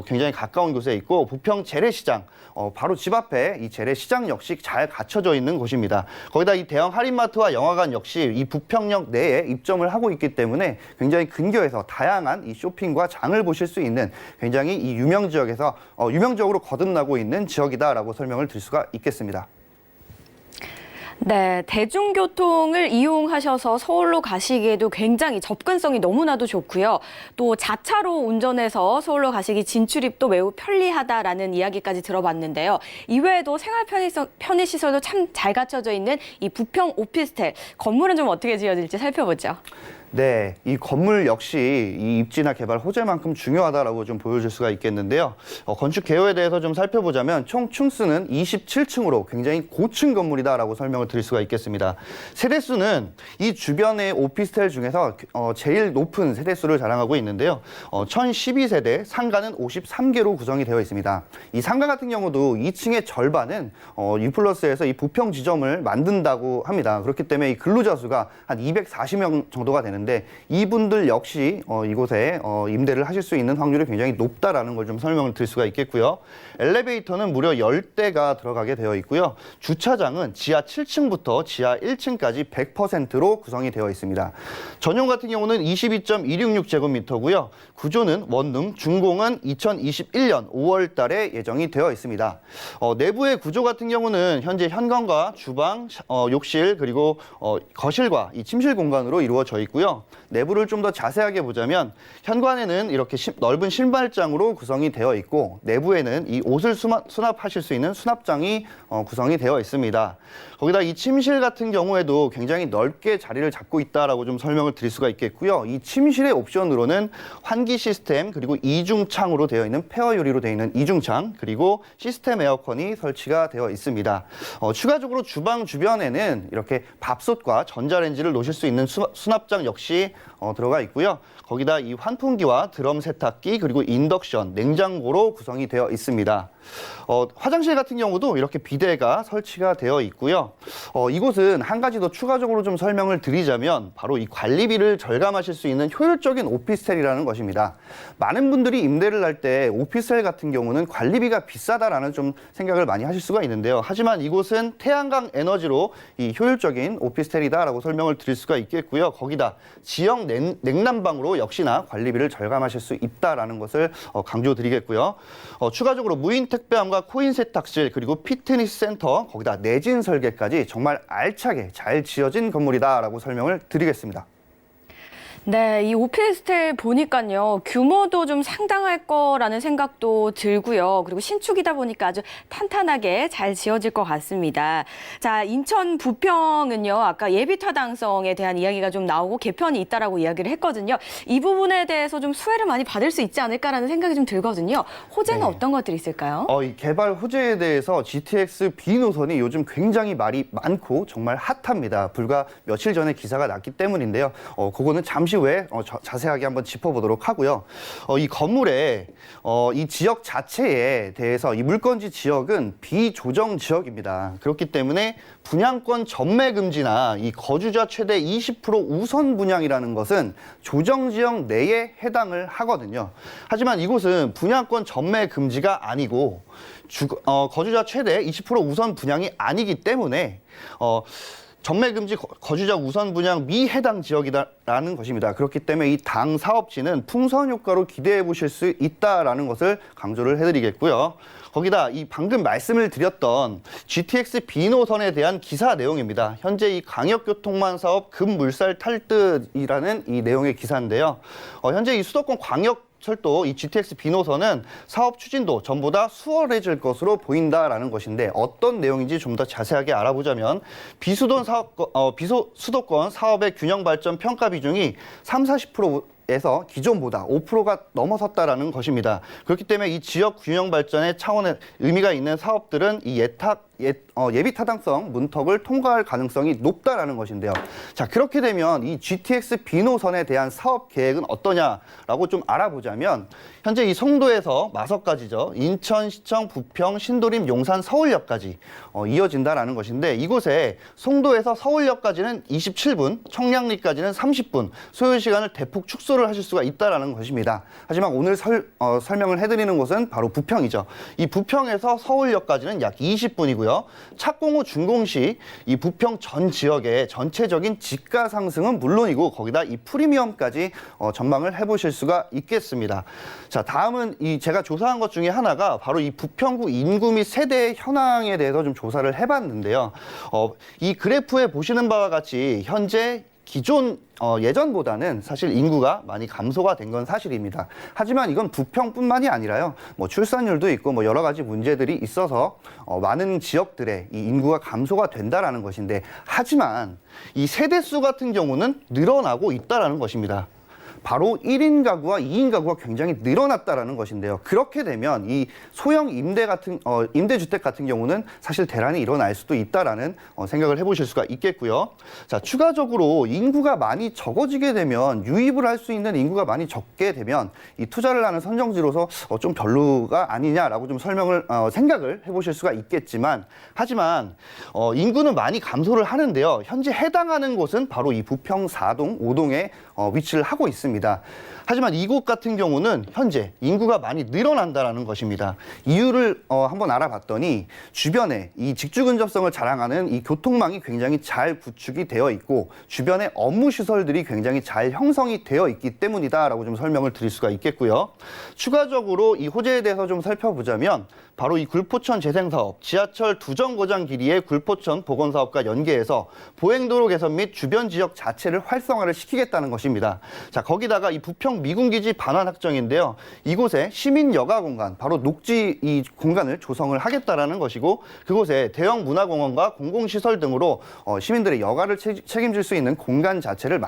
S5: 굉장히 가까운 곳에 있고 부평 재래시장 바로 집 앞에 이 재래시장 역시 잘 갖춰져 있는 곳입니다. 거기다 이 대형 할인마트와 영화관 역시 이 부평역 내에 입점을 하고 있기 때문에 굉장히 근교에서 다양한 이 쇼핑과 장을 보실 수 있는 굉장히 이 유명 지역에서 유명적으로 거듭나고 있는 지역이다라고 설명을 드릴 수가 있겠습니다.
S2: 네, 대중교통을 이용하셔서 서울로 가시기에도 굉장히 접근성이 너무나도 좋고요. 또 자차로 운전해서 서울로 가시기 진출입도 매우 편리하다라는 이야기까지 들어봤는데요. 이외에도 생활 편의시설도 참 잘 갖춰져 있는 이 부평 오피스텔, 건물은 좀 어떻게 지어질지 살펴보죠.
S5: 네, 이 건물 역시 이 입지나 개발 호재만큼 중요하다라고 좀 보여줄 수가 있겠는데요. 건축 개요에 대해서 좀 살펴보자면 총 층수는 27층으로 굉장히 고층 건물이다라고 설명을 드릴 수가 있겠습니다. 세대수는 이 주변의 오피스텔 중에서 제일 높은 세대수를 자랑하고 있는데요. 1012세대, 상가는 53개로 구성이 되어 있습니다. 이 상가 같은 경우도 2층의 절반은 U+에서 이 부평 지점을 만든다고 합니다. 그렇기 때문에 이 근로자 수가 한 240명 정도가 되는데 이분들 역시 이곳에 임대를 하실 수 있는 확률이 굉장히 높다라는 걸 좀 설명을 드릴 수가 있겠고요. 엘리베이터는 무려 10대가 들어가게 되어 있고요. 주차장은 지하 7층부터 지하 1층까지 100%로 구성이 되어 있습니다. 전용 같은 경우는 22.266제곱미터고요. 구조는 원룸, 준공은 2021년 5월 달에 예정이 되어 있습니다. 내부의 구조 같은 경우는 현재 현관과 주방, 욕실, 그리고 거실과 이 침실 공간으로 이루어져 있고요. 내부를 좀 더 자세하게 보자면 현관에는 이렇게 넓은 신발장으로 구성이 되어 있고 내부에는 이 옷을 수납하실 수 있는 수납장이 구성이 되어 있습니다. 거기다 이 침실 같은 경우에도 굉장히 넓게 자리를 잡고 있다라고 좀 설명을 드릴 수가 있겠고요. 이 침실의 옵션으로는 환기 시스템 그리고 이중창으로 되어 있는 폐허 유리로 되어 있는 이중창 그리고 시스템 에어컨이 설치가 되어 있습니다. 추가적으로 주방 주변에는 이렇게 밥솥과 전자레인지를 놓으실 수 있는 수납장 역시 들어가 있고요. 거기다 이 환풍기와 드럼 세탁기 그리고 인덕션, 냉장고로 구성이 되어 있습니다. 화장실 같은 경우도 이렇게 비데가 설치가 되어 있고요. 이곳은 한 가지 더 추가적으로 좀 설명을 드리자면 바로 이 관리비를 절감하실 수 있는 효율적인 오피스텔이라는 것입니다. 많은 분들이 임대를 할 때 오피스텔 같은 경우는 관리비가 비싸다라는 좀 생각을 많이 하실 수가 있는데요. 하지만 이곳은 태양광 에너지로 이 효율적인 오피스텔이다라고 설명을 드릴 수가 있겠고요. 거기다 지역 냉난방으로 역시나 관리비를 절감하실 수 있다라는 것을 강조드리겠고요. 추가적으로 무인 택배함과 코인 세탁실 그리고 피트니스 센터 거기다 내진 설계까지 정말 알차게 잘 지어진 건물이다라고 설명을 드리겠습니다.
S2: 네, 이 오피스텔 보니까요, 규모도 좀 상당할 거라는 생각도 들고요. 그리고 신축이다 보니까 아주 탄탄하게 잘 지어질 것 같습니다. 자, 인천 부평은요, 아까 예비 타당성에 대한 이야기가 좀 나오고 개편이 있다라고 이야기를 했거든요. 이 부분에 대해서 좀 수혜를 많이 받을 수 있지 않을까라는 생각이 좀 들거든요. 호재는
S5: 네.
S2: 어떤 것들이 있을까요?
S5: 이 개발 호재에 대해서 GTX B 노선이 요즘 굉장히 말이 많고 정말 핫합니다. 불과 며칠 전에 기사가 났기 때문인데요. 그거는 잠시 후에 자세하게 한번 짚어보도록 하고요. 이 건물의 이 지역 자체에 대해서 이 물건지 지역은 비조정 지역입니다. 그렇기 때문에 분양권 전매 금지나 이 거주자 최대 20% 우선 분양이라는 것은 조정 지역 내에 해당을 하거든요. 하지만 이곳은 분양권 전매 금지가 아니고 거주자 최대 20% 우선 분양이 아니기 때문에 전매금지 거주자 우선 분양 미해당 지역이다라는 것입니다. 그렇기 때문에 이 당 사업지는 풍선 효과로 기대해 보실 수 있다라는 것을 강조를 해드리겠고요. 거기다 이 방금 말씀을 드렸던 GTX B 노선에 대한 기사 내용입니다. 현재 이 광역교통망 사업 급물살 탈듯이라는 이 내용의 기사인데요. 현재 이 수도권 광역철도 이 GTX B 노선은 사업 추진도 전보다 수월해질 것으로 보인다라는 것인데 어떤 내용인지 좀 더 자세하게 알아보자면 비수도권 사업의 균형 발전 평가 비중이 30-40%에서 기존보다 5%가 넘어섰다라는 것입니다. 그렇기 때문에 이 지역 균형 발전의 차원의 의미가 있는 사업들은 이 예비 타당성 문턱을 통과할 가능성이 높다라는 것인데요. 자, 그렇게 되면 이 GTX B 노선에 대한 사업 계획은 어떠냐라고 좀 알아보자면 현재 이 송도에서 마석까지죠. 인천시청, 부평, 신도림, 용산, 서울역까지 이어진다라는 것인데 이곳에 송도에서 서울역까지는 27분, 청량리까지는 30분 소요 시간을 대폭 축소 축소를 하실 수가 있다라는 것입니다. 하지만 오늘 설명을 해드리는 곳은 바로 부평이죠. 이 부평에서 서울역까지는 약 20분이고요. 착공 후 준공 시 이 부평 전 지역의 전체적인 집가 상승은 물론이고 거기다 이 프리미엄까지 전망을 해보실 수가 있겠습니다. 자, 다음은 제가 조사한 것 중에 하나가 바로 이 부평구 인구 및 세대의 현황에 대해서 좀 조사를 해봤는데요. 이 그래프에 보시는 바와 같이 현재 기존 예전보다는 사실 인구가 많이 감소가 된 건 사실입니다. 하지만 이건 부평뿐만이 아니라요. 뭐 출산율도 있고 뭐 여러 가지 문제들이 있어서 많은 지역들의 이 인구가 감소가 된다라는 것인데, 하지만 이 세대수 같은 경우는 늘어나고 있다라는 것입니다. 바로 1인 가구와 2인 가구가 굉장히 늘어났다라는 것인데요. 그렇게 되면 이 소형 임대주택 같은 경우는 사실 대란이 일어날 수도 있다라는 생각을 해보실 수가 있겠고요. 자, 추가적으로 인구가 많이 적어지게 되면, 유입을 할 수 있는 인구가 많이 적게 되면 이 투자를 하는 선정지로서 좀 별로가 아니냐라고 좀 생각을 해보실 수가 있겠지만, 하지만 인구는 많이 감소를 하는데요. 현재 해당하는 곳은 바로 이 부평 4동, 5동에 위치를 하고 있습니다. 하지만 이곳 같은 경우는 현재 인구가 많이 늘어난다는 것입니다. 이유를 한번 알아봤더니 주변에 이 직주 근접성을 자랑하는 이 교통망이 굉장히 잘 구축이 되어 있고 주변에 업무 시설들이 굉장히 잘 형성이 되어 있기 때문이다라고 좀 설명을 드릴 수가 있겠고요. 추가적으로 이 호재에 대해서 좀 살펴보자면 바로 이 굴포천 재생사업, 지하철 2정거장 길이의 굴포천 복원사업과 연계해서 보행도로 개선 및 주변 지역 자체를 활성화를 시키겠다는 것입니다. 자, 거기다가 이 부평 미군기지 반환 확정인데요. 이곳에 시민 여가 공간, 바로 녹지 이 공간을 조성을 하겠다라는 것이고, 그곳에 대형 문화공원과 공공시설 등으로 시민들의 여가를 책임질 수 있는 공간 자체를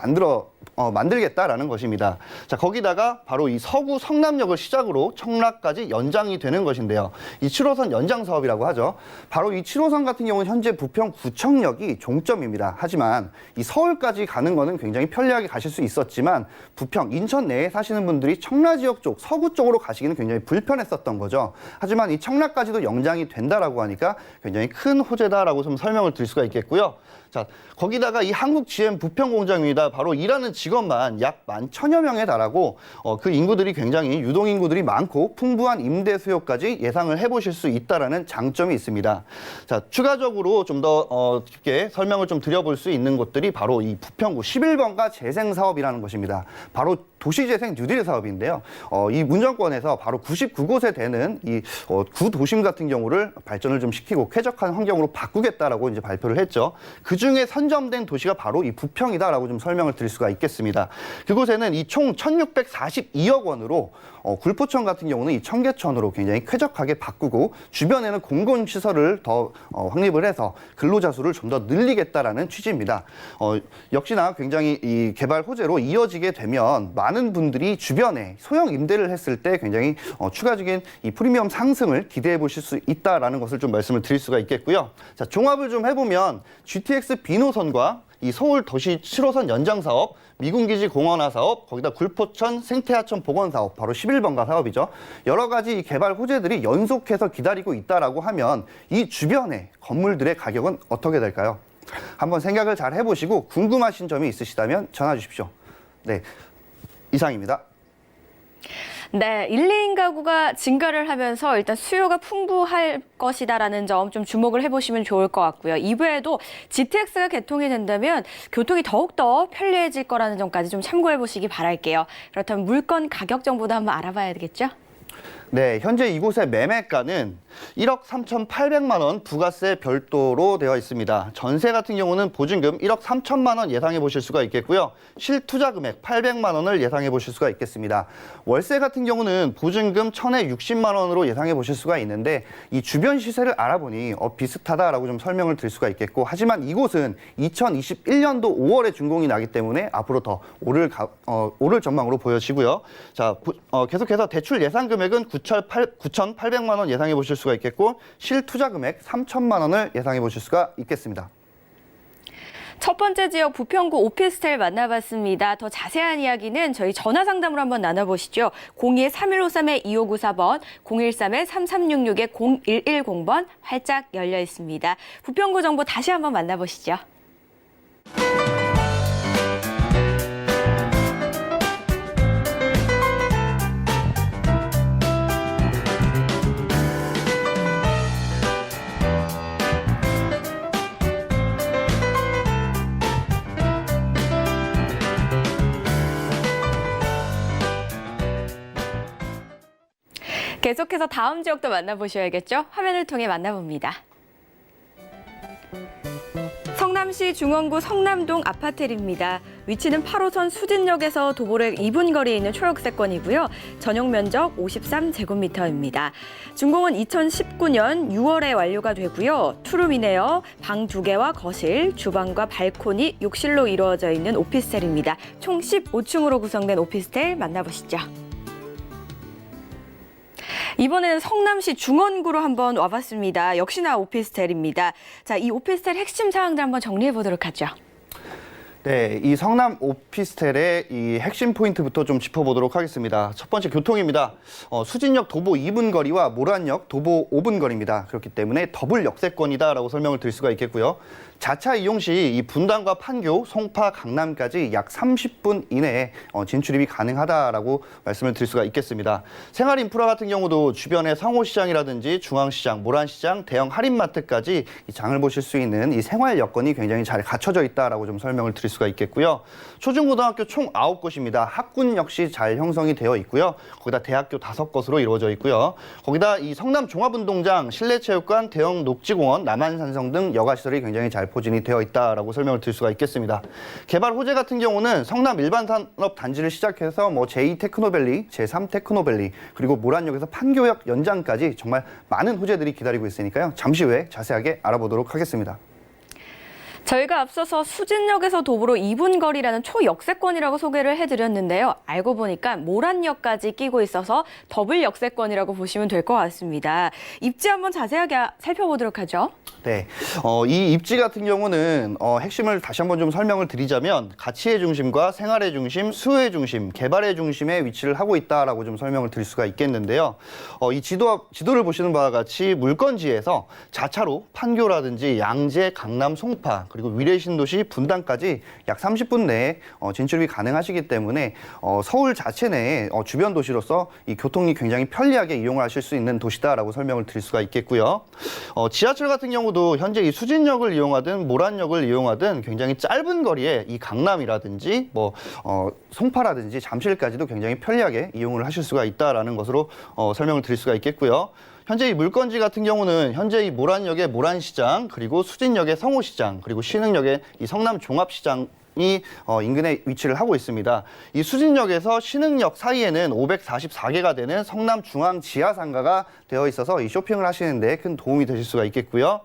S5: 만들겠다라는 것입니다. 자, 거기다가 바로 이 서구 성남역을 시작으로 청라까지 연장이 되는 것인데요. 이 7호선 연장 사업이라고 하죠. 바로 이 7호선 같은 경우는 현재 부평 구청역이 종점입니다. 하지만 이 서울까지 가는 거는 굉장히 편리하게 가실 수 있었지만 부평, 인천 내에 사시는 분들이 청라 지역 쪽, 서구 쪽으로 가시기는 굉장히 불편했었던 거죠. 하지만 이 청라까지도 연장이 된다라고 하니까 굉장히 큰 호재다라고 좀 설명을 드릴 수가 있겠고요. 자, 거기다가 이 한국 GM 부평 공장입니다. 바로 일하는 직원만 약 11,000여 명에 달하고 그 인구들이 굉장히 유동 인구들이 많고 풍부한 임대 수요까지 예상을 해보실 수 있다라는 장점이 있습니다. 자, 추가적으로 좀 더 깊게 설명을 좀 드려볼 수 있는 곳들이 바로 이 부평구 11번가 재생 사업이라는 것입니다. 바로 도시재생 뉴딜 사업인데요. 이 문정권에서 바로 99곳에 되는 이 구도심 같은 경우를 발전을 좀 시키고 쾌적한 환경으로 바꾸겠다라고 이제 발표를 했죠. 그 중에 선점된 도시가 바로 이 부평이다라고 좀 설명을 드릴 수가 있겠습니다. 그곳에는 이 총 1,642억 원으로 굴포천 같은 경우는 이 청계천으로 굉장히 쾌적하게 바꾸고 주변에는 공공시설을 더 확립을 해서 근로자 수를 좀 더 늘리겠다라는 취지입니다. 역시나 굉장히 이 개발 호재로 이어지게 되면 많은 분들이 주변에 소형 임대를 했을 때 굉장히 추가적인 이 프리미엄 상승을 기대해 보실 수 있다라는 것을 좀 말씀을 드릴 수가 있겠고요. 자, 종합을 좀 해보면 GTX 비노선과 이 서울 도시 7호선 연장 사업, 미군기지 공원화 사업, 거기다 굴포천 생태하천 복원 사업, 바로 11번가 사업이죠. 여러 가지 개발 호재들이 연속해서 기다리고 있다라고 하면 이 주변의 건물들의 가격은 어떻게 될까요? 한번 생각을 잘 해보시고 궁금하신 점이 있으시다면 전화 주십시오. 네, 이상입니다.
S2: 네, 1, 2인 가구가 증가를 하면서 일단 수요가 풍부할 것이다라는 점 좀 주목을 해보시면 좋을 것 같고요. 2부에도 GTX가 개통이 된다면 교통이 더욱더 편리해질 거라는 점까지 좀 참고해 보시기 바랄게요. 그렇다면 물건 가격 정보도 한번 알아봐야 되겠죠?
S5: 네, 현재 이곳의 매매가는 1억 3,800만 원 부가세 별도로 되어 있습니다. 전세 같은 경우는 보증금 1억 3천만 원 예상해 보실 수가 있겠고요. 실투자 금액 800만 원을 예상해 보실 수가 있겠습니다. 월세 같은 경우는 보증금 1,000에 60만 원으로 예상해 보실 수가 있는데 이 주변 시세를 알아보니 비슷하다라고 좀 설명을 드릴 수가 있겠고, 하지만 이곳은 2021년도 5월에 준공이 나기 때문에 앞으로 더 오를 전망으로 보여지고요. 자, 계속해서 대출 예상 금액은 9,800만 원 예상해 보실 수가 있겠고, 실투자 금액 3천만 원을 예상해 보실 수가 있겠습니다.
S2: 첫 번째 지역 부평구 오피스텔 만나봤습니다. 더 자세한 이야기는 저희 전화 상담으로 한번 나눠보시죠. 02-3153-2594번, 013-3366-0110번 활짝 열려 있습니다. 부평구 정보 다시 한번 만나보시죠. 계속해서 다음 지역도 만나보셔야겠죠? 화면을 통해 만나봅니다. 성남시 중원구 성남동 아파트입니다. 위치는 8호선 수진역에서 도보로 2분 거리에 있는 초역세권이고요. 전용 면적 53제곱미터입니다. 준공은 2019년 6월에 완료가 되고요. 투룸이네요. 방 2개와 거실, 주방과 발코니, 욕실로 이루어져 있는 오피스텔입니다. 총 15층으로 구성된 오피스텔 만나보시죠. 이번에는 성남시 중원구로 한번 와봤습니다. 역시나 오피스텔입니다. 자, 이 오피스텔 핵심 사항들 한번 정리해 보도록 하죠.
S5: 네, 이 성남 오피스텔의 이 핵심 포인트부터 좀 짚어보도록 하겠습니다. 첫 번째 교통입니다. 수진역 도보 2분 거리와 모란역 도보 5분 거리입니다. 그렇기 때문에 더블 역세권이다라고 설명을 드릴 수가 있겠고요. 자차 이용 시 이 분당과 판교, 송파, 강남까지 약 30분 이내에 진출입이 가능하다라고 말씀을 드릴 수가 있겠습니다. 생활 인프라 같은 경우도 주변의 상호시장이라든지 중앙시장, 모란시장, 대형 할인마트까지 이 장을 보실 수 있는 이 생활 여건이 굉장히 잘 갖춰져 있다라고 좀 설명을 드릴 수가 있겠고요. 초중고등학교 총 9곳입니다. 학군 역시 잘 형성이 되어 있고요. 거기다 대학교 5곳으로 이루어져 있고요. 거기다 이 성남 종합운동장, 실내체육관, 대형 녹지공원, 남한산성 등 여가시설이 굉장히 잘 포진이 되어 있다라고 설명을 드릴 수가 있겠습니다. 개발 호재 같은 경우는 성남 일반산업 단지를 시작해서 제2 테크노밸리, 제3 테크노밸리, 그리고 모란역에서 판교역 연장까지 정말 많은 호재들이 기다리고 있으니까요. 잠시 후에 자세하게 알아보도록 하겠습니다.
S2: 저희가 앞서서 수진역에서 도보로 2분 거리라는 초역세권이라고 소개를 해드렸는데요. 알고 보니까 모란역까지 끼고 있어서 더블 역세권이라고 보시면 될 것 같습니다. 입지 한번 자세하게 살펴보도록 하죠.
S5: 네, 이 입지 같은 경우는 핵심을 다시 한번 좀 설명을 드리자면 가치의 중심과 생활의 중심, 수요의 중심, 개발의 중심에 위치를 하고 있다라고 좀 설명을 드릴 수가 있겠는데요. 이 지도를 보시는 바와 같이 물건지에서 자차로 판교라든지 양재, 강남, 송파, 그리고 위례신도시, 분당까지 약 30분 내에 진출이 가능하시기 때문에 서울 자체 내에 주변 도시로서 이 교통이 굉장히 편리하게 이용을 하실 수 있는 도시다라고 설명을 드릴 수가 있겠고요. 지하철 같은 경우도 현재 이 수진역을 이용하든 모란역을 이용하든 굉장히 짧은 거리에 이 강남이라든지 송파라든지 잠실까지도 굉장히 편리하게 이용을 하실 수가 있다라는 것으로 설명을 드릴 수가 있겠고요. 현재 이 물건지 같은 경우는 현재 이 모란역의 모란시장, 그리고 수진역의 성호시장, 그리고 신흥역의 이 성남 종합시장 이 인근에 위치를 하고 있습니다. 이 수진역에서 신흥역 사이에는 544개가 되는 성남 중앙 지하상가가 되어 있어서 이 쇼핑을 하시는 데 큰 도움이 되실 수가 있겠고요.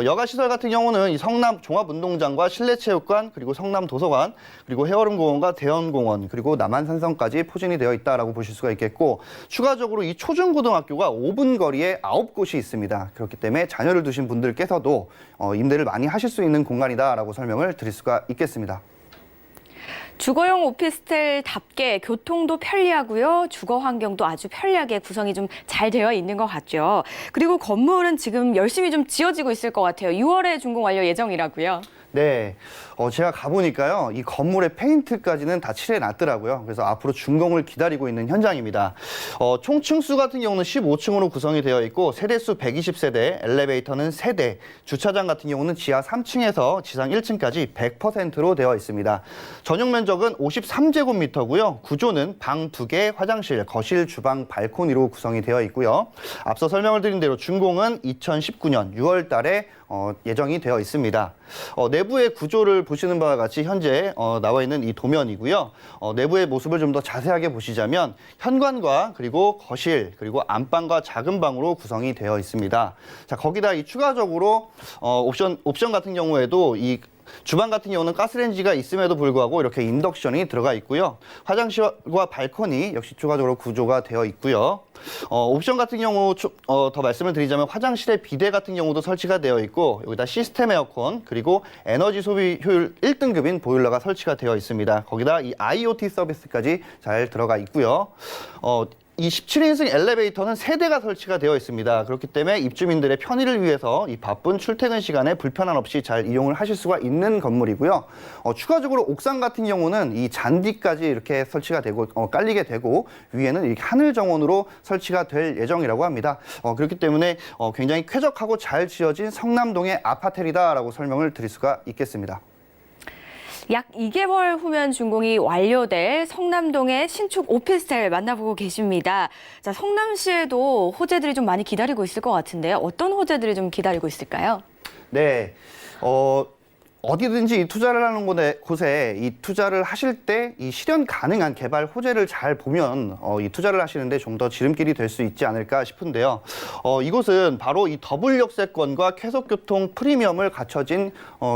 S5: 여가시설 같은 경우는 이 성남 종합운동장과 실내체육관, 그리고 성남 도서관, 그리고 해월음공원과 대연공원, 그리고 남한산성까지 포진이 되어 있다라고 보실 수가 있겠고, 추가적으로 이 초중고등학교가 5분 거리에 9곳이 있습니다. 그렇기 때문에 자녀를 두신 분들께서도 임대를 많이 하실 수 있는 공간이다라고 설명을 드릴 수가 있겠습니다.
S2: 주거용 오피스텔답게 교통도 편리하고요. 주거 환경도 아주 편리하게 구성이 좀 잘 되어 있는 것 같죠. 그리고 건물은 지금 열심히 좀 지어지고 있을 것 같아요. 6월에 준공 완료 예정이라고요.
S5: 네, 제가 가보니까요, 이 건물의 페인트까지는 다 칠해놨더라고요. 그래서 앞으로 준공을 기다리고 있는 현장입니다. 총 층수 같은 경우는 15층으로 구성이 되어 있고, 세대수 120세대, 엘리베이터는 3대, 주차장 같은 경우는 지하 3층에서 지상 1층까지 100%로 되어 있습니다. 전용 면적은 53제곱미터고요. 구조는 방 2개, 화장실, 거실, 주방, 발코니로 구성이 되어 있고요. 앞서 설명을 드린 대로 준공은 2019년 6월 달에 예정이 되어 있습니다. 내부의 구조를 보시는 바와 같이 현재 나와 있는 이 도면이고요. 내부의 모습을 좀 더 자세하게 보시자면 현관과 그리고 거실, 그리고 안방과 작은 방으로 구성이 되어 있습니다. 자, 거기다 이 추가적으로 옵션 같은 경우에도 이 주방 같은 경우는 가스레인지가 있음에도 불구하고 이렇게 인덕션이 들어가 있고요. 화장실과 발코니 역시 추가적으로 구조가 되어 있고요. 옵션 같은 경우 더 말씀을 드리자면 화장실에 비데 같은 경우도 설치가 되어 있고, 여기다 시스템 에어컨, 그리고 에너지 소비 효율 1등급인 보일러가 설치가 되어 있습니다. 거기다 이 IoT 서비스까지 잘 들어가 있고요. 이 17인승 엘리베이터는 3대가 설치가 되어 있습니다. 그렇기 때문에 입주민들의 편의를 위해서 이 바쁜 출퇴근 시간에 불편함 없이 잘 이용을 하실 수가 있는 건물이고요. 추가적으로 옥상 같은 경우는 이 잔디까지 이렇게 설치가 되고 깔리게 되고, 위에는 이렇게 하늘 정원으로 설치가 될 예정이라고 합니다. 그렇기 때문에 굉장히 쾌적하고 잘 지어진 성남동의 아파텔이다라고 설명을 드릴 수가 있겠습니다.
S2: 약 2개월 후면 준공이 완료될 성남동의 신축 오피스텔 만나보고 계십니다. 자, 성남시에도 호재들이 좀 많이 기다리고 있을 것 같은데요. 어떤 호재들이 좀 기다리고 있을까요?
S5: 네, 어디든지 이 투자를 하는 곳에 이 투자를 하실 때 이 실현 가능한 개발 호재를 잘 보면 이 투자를 하시는데 좀 더 지름길이 될 수 있지 않을까 싶은데요. 이곳은 바로 이 더블 역세권과 쾌속교통 프리미엄을 갖춰진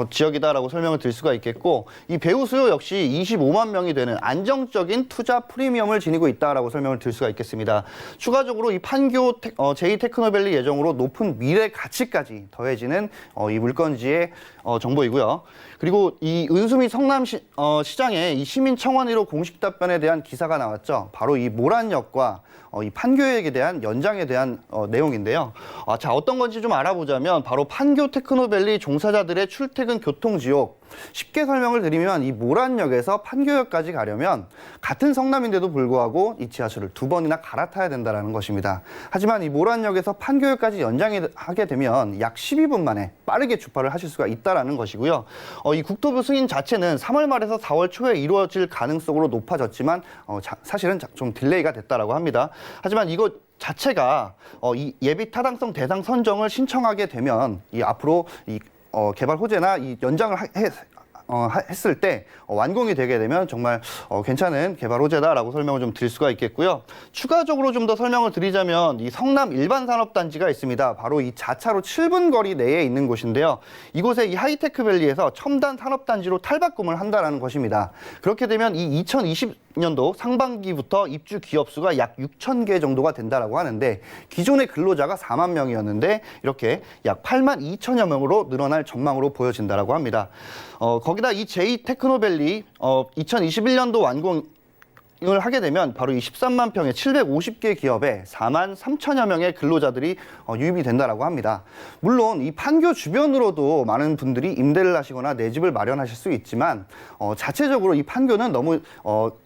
S5: 지역이다라고 설명을 드릴 수가 있겠고, 이 배우 수요 역시 25만 명이 되는 안정적인 투자 프리미엄을 지니고 있다라고 설명을 드릴 수가 있겠습니다. 추가적으로 이 판교 제2테크노밸리 예정으로 높은 미래 가치까지 더해지는 이 물건지의 정보이고요. 그리고 이 은수미 성남시장에 이 시민청원으로 공식 답변에 대한 기사가 나왔죠. 바로 이 모란역과 이 판교역에 대한 연장에 대한 내용인데요. 자, 어떤 건지 좀 알아보자면 바로 판교 테크노밸리 종사자들의 출퇴근 교통지옥, 쉽게 설명을 드리면 이 모란역에서 판교역까지 가려면 같은 성남인데도 불구하고 이 지하철을 2번이나 갈아타야 된다는 것입니다. 하지만 이 모란역에서 판교역까지 연장하게 되면 약 12분 만에 빠르게 주파를 하실 수가 있다는 것이고요. 이 국토부 승인 자체는 3월 말에서 4월 초에 이루어질 가능성으로 높아졌지만 사실은 좀 딜레이가 됐다라고 합니다. 하지만 이거 자체가 이 예비 타당성 대상 선정을 신청하게 되면 이 앞으로 이 개발 호재나 이 연장을 했을 때 완공이 되게 되면 정말 괜찮은 개발 호재다라고 설명을 좀 드릴 수가 있겠고요. 추가적으로 좀 더 설명을 드리자면 이 성남 일반산업단지가 있습니다. 바로 이 자차로 7분 거리 내에 있는 곳인데요. 이곳에 이 하이테크밸리에서 첨단 산업단지로 탈바꿈을 한다는 것입니다. 그렇게 되면 이 2020년도 상반기부터 입주 기업 수가 약 6천 개 정도가 된다라고 하는데, 기존의 근로자가 4만 명이었는데 이렇게 약 8만 2천여 명으로 늘어날 전망으로 보여진다라고 합니다. 거기다 이 제2테크노밸리 2021년도 완공을 하게 되면 바로 이 13만 평의 750개 기업에 4만 3천여 명의 근로자들이 유입이 된다라고 합니다. 물론 이 판교 주변으로도 많은 분들이 임대를 하시거나 내 집을 마련하실 수 있지만 자체적으로 이 판교는 너무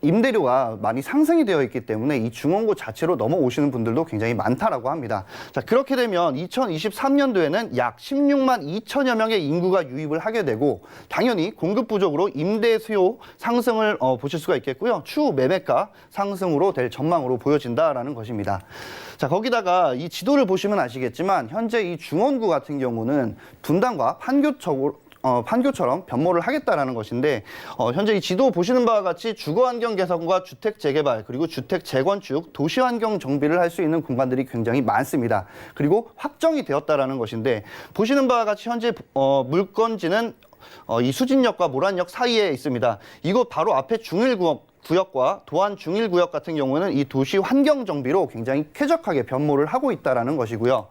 S5: 임대료가 많이 상승이 되어 있기 때문에 이 중원구 자체로 넘어오시는 분들도 굉장히 많다라고 합니다. 자, 그렇게 되면 2023년도에는 약 16만 2천여 명의 인구가 유입을 하게 되고, 당연히 공급 부족으로 임대 수요 상승을 보실 수가 있겠고요. 추후 매매가 상승으로 될 전망으로 보여진다라는 것입니다. 자, 거기다가 이 지도를 보시면 아시겠지만 현재 이 중원구 같은 경우는 분당과 판교처럼 변모를 하겠다라는 것인데, 현재 이 지도 보시는 바와 같이 주거환경 개선과 주택 재개발, 그리고 주택 재건축, 도시환경 정비를 할 수 있는 공간들이 굉장히 많습니다. 그리고 확정이 되었다라는 것인데, 보시는 바와 같이 현재 물건지는 이 수진역과 모란역 사이에 있습니다. 이곳 바로 앞에 구역과 도안 중일구역 같은 경우는 이 도시 환경 정비로 굉장히 쾌적하게 변모를 하고 있다라는 것이고요.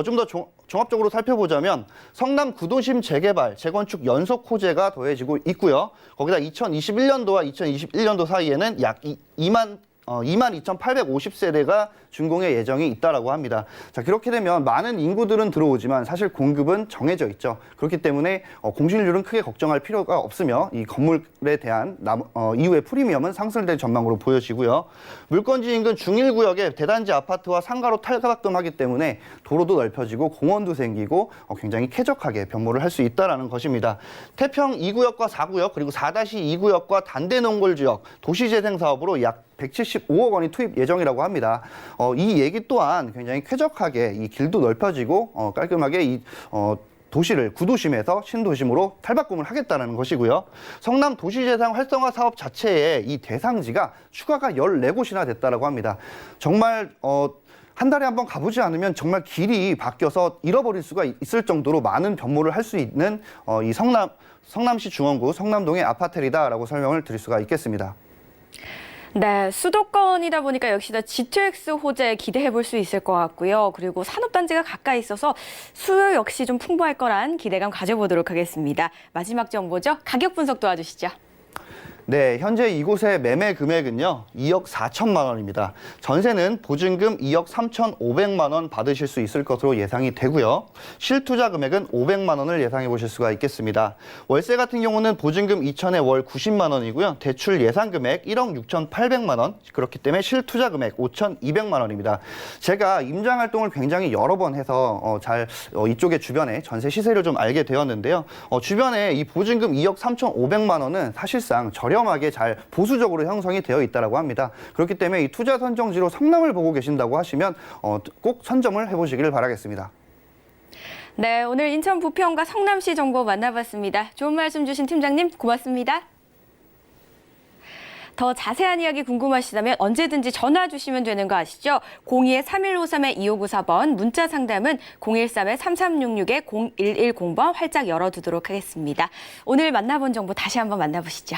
S5: 좀 더 종합적으로 살펴보자면 성남 구도심 재개발, 재건축 연속 호재가 더해지고 있고요. 거기다 2021년도와 2021년도 사이에는 약 22,850세대가 준공의 예정이 있다라고 합니다. 자, 그렇게 되면 많은 인구들은 들어오지만 사실 공급은 정해져 있죠. 그렇기 때문에 공실률은 크게 걱정할 필요가 없으며 이 건물에 대한 이후의 프리미엄은 상승될 전망으로 보여지고요. 물건지 인근 중일구역에 대단지 아파트와 상가로 탈바꿈하기 때문에 도로도 넓혀지고 공원도 생기고 굉장히 쾌적하게 변모를 할 수 있다는 것입니다. 태평 2구역과 4구역, 그리고 4-2구역과 단대농골지역 도시재생 사업으로 약 175억 원이 투입 예정이라고 합니다. 이 얘기 또한 굉장히 쾌적하게 이 길도 넓혀지고 깔끔하게 이 도시를 구도심에서 신도심으로 탈바꿈을 하겠다는 것이고요. 성남 도시재생 활성화 사업 자체의 이 대상지가 추가가 14곳이나 됐다고 합니다. 정말 한 달에 한번 가보지 않으면 정말 길이 바뀌어서 잃어버릴 수가 있을 정도로 많은 변모를 할 수 있는 이 성남시 중원구 성남동의 아파텔이다라고 설명을 드릴 수가 있겠습니다.
S2: 네, 수도권이다 보니까 역시나 GTX 호재 기대해 볼 수 있을 것 같고요. 그리고 산업단지가 가까이 있어서 수요 역시 좀 풍부할 거란 기대감 가져보도록 하겠습니다. 마지막 정보죠. 가격 분석 도와주시죠.
S5: 네, 현재 이곳의 매매 금액은요, 2억 4천만 원입니다. 전세는 보증금 2억 3,500만 원 받으실 수 있을 것으로 예상이 되고요. 실투자 금액은 500만 원을 예상해 보실 수가 있겠습니다. 월세 같은 경우는 보증금 2천에 월 90만 원이고요. 대출 예상 금액 1억 6,800만 원. 그렇기 때문에 실투자 금액 5,200만 원입니다. 제가 임장 활동을 굉장히 여러 번 해서 이쪽의 주변에 전세 시세를 좀 알게 되었는데요. 주변에 이 보증금 2억 3,500만 원은 사실상 저렴하게 잘 보수적으로 형성이 되어 있다고 합니다. 그렇기 때문에 이 투자 선정지로 성남을 보고 계신다고 하시면 꼭 선점을 해보시기를 바라겠습니다.
S2: 네, 오늘 인천 부평과 성남시 정보 만나봤습니다. 좋은 말씀 주신 팀장님 고맙습니다. 더 자세한 이야기 궁금하시다면 언제든지 전화 주시면 되는 거 아시죠? 02-3153-2594번, 문자 상담은 013-3366-0110번 활짝 열어두도록 하겠습니다. 오늘 만나본 정보 다시 한번 만나보시죠.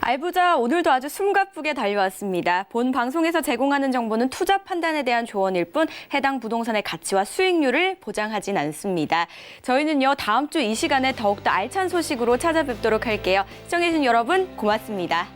S2: 알부자 오늘도 아주 숨가쁘게 달려왔습니다. 본 방송에서 제공하는 정보는 투자 판단에 대한 조언일 뿐 해당 부동산의 가치와 수익률을 보장하진 않습니다. 저희는요, 다음 주 이 시간에 더욱더 알찬 소식으로 찾아뵙도록 할게요. 시청해주신 여러분 고맙습니다.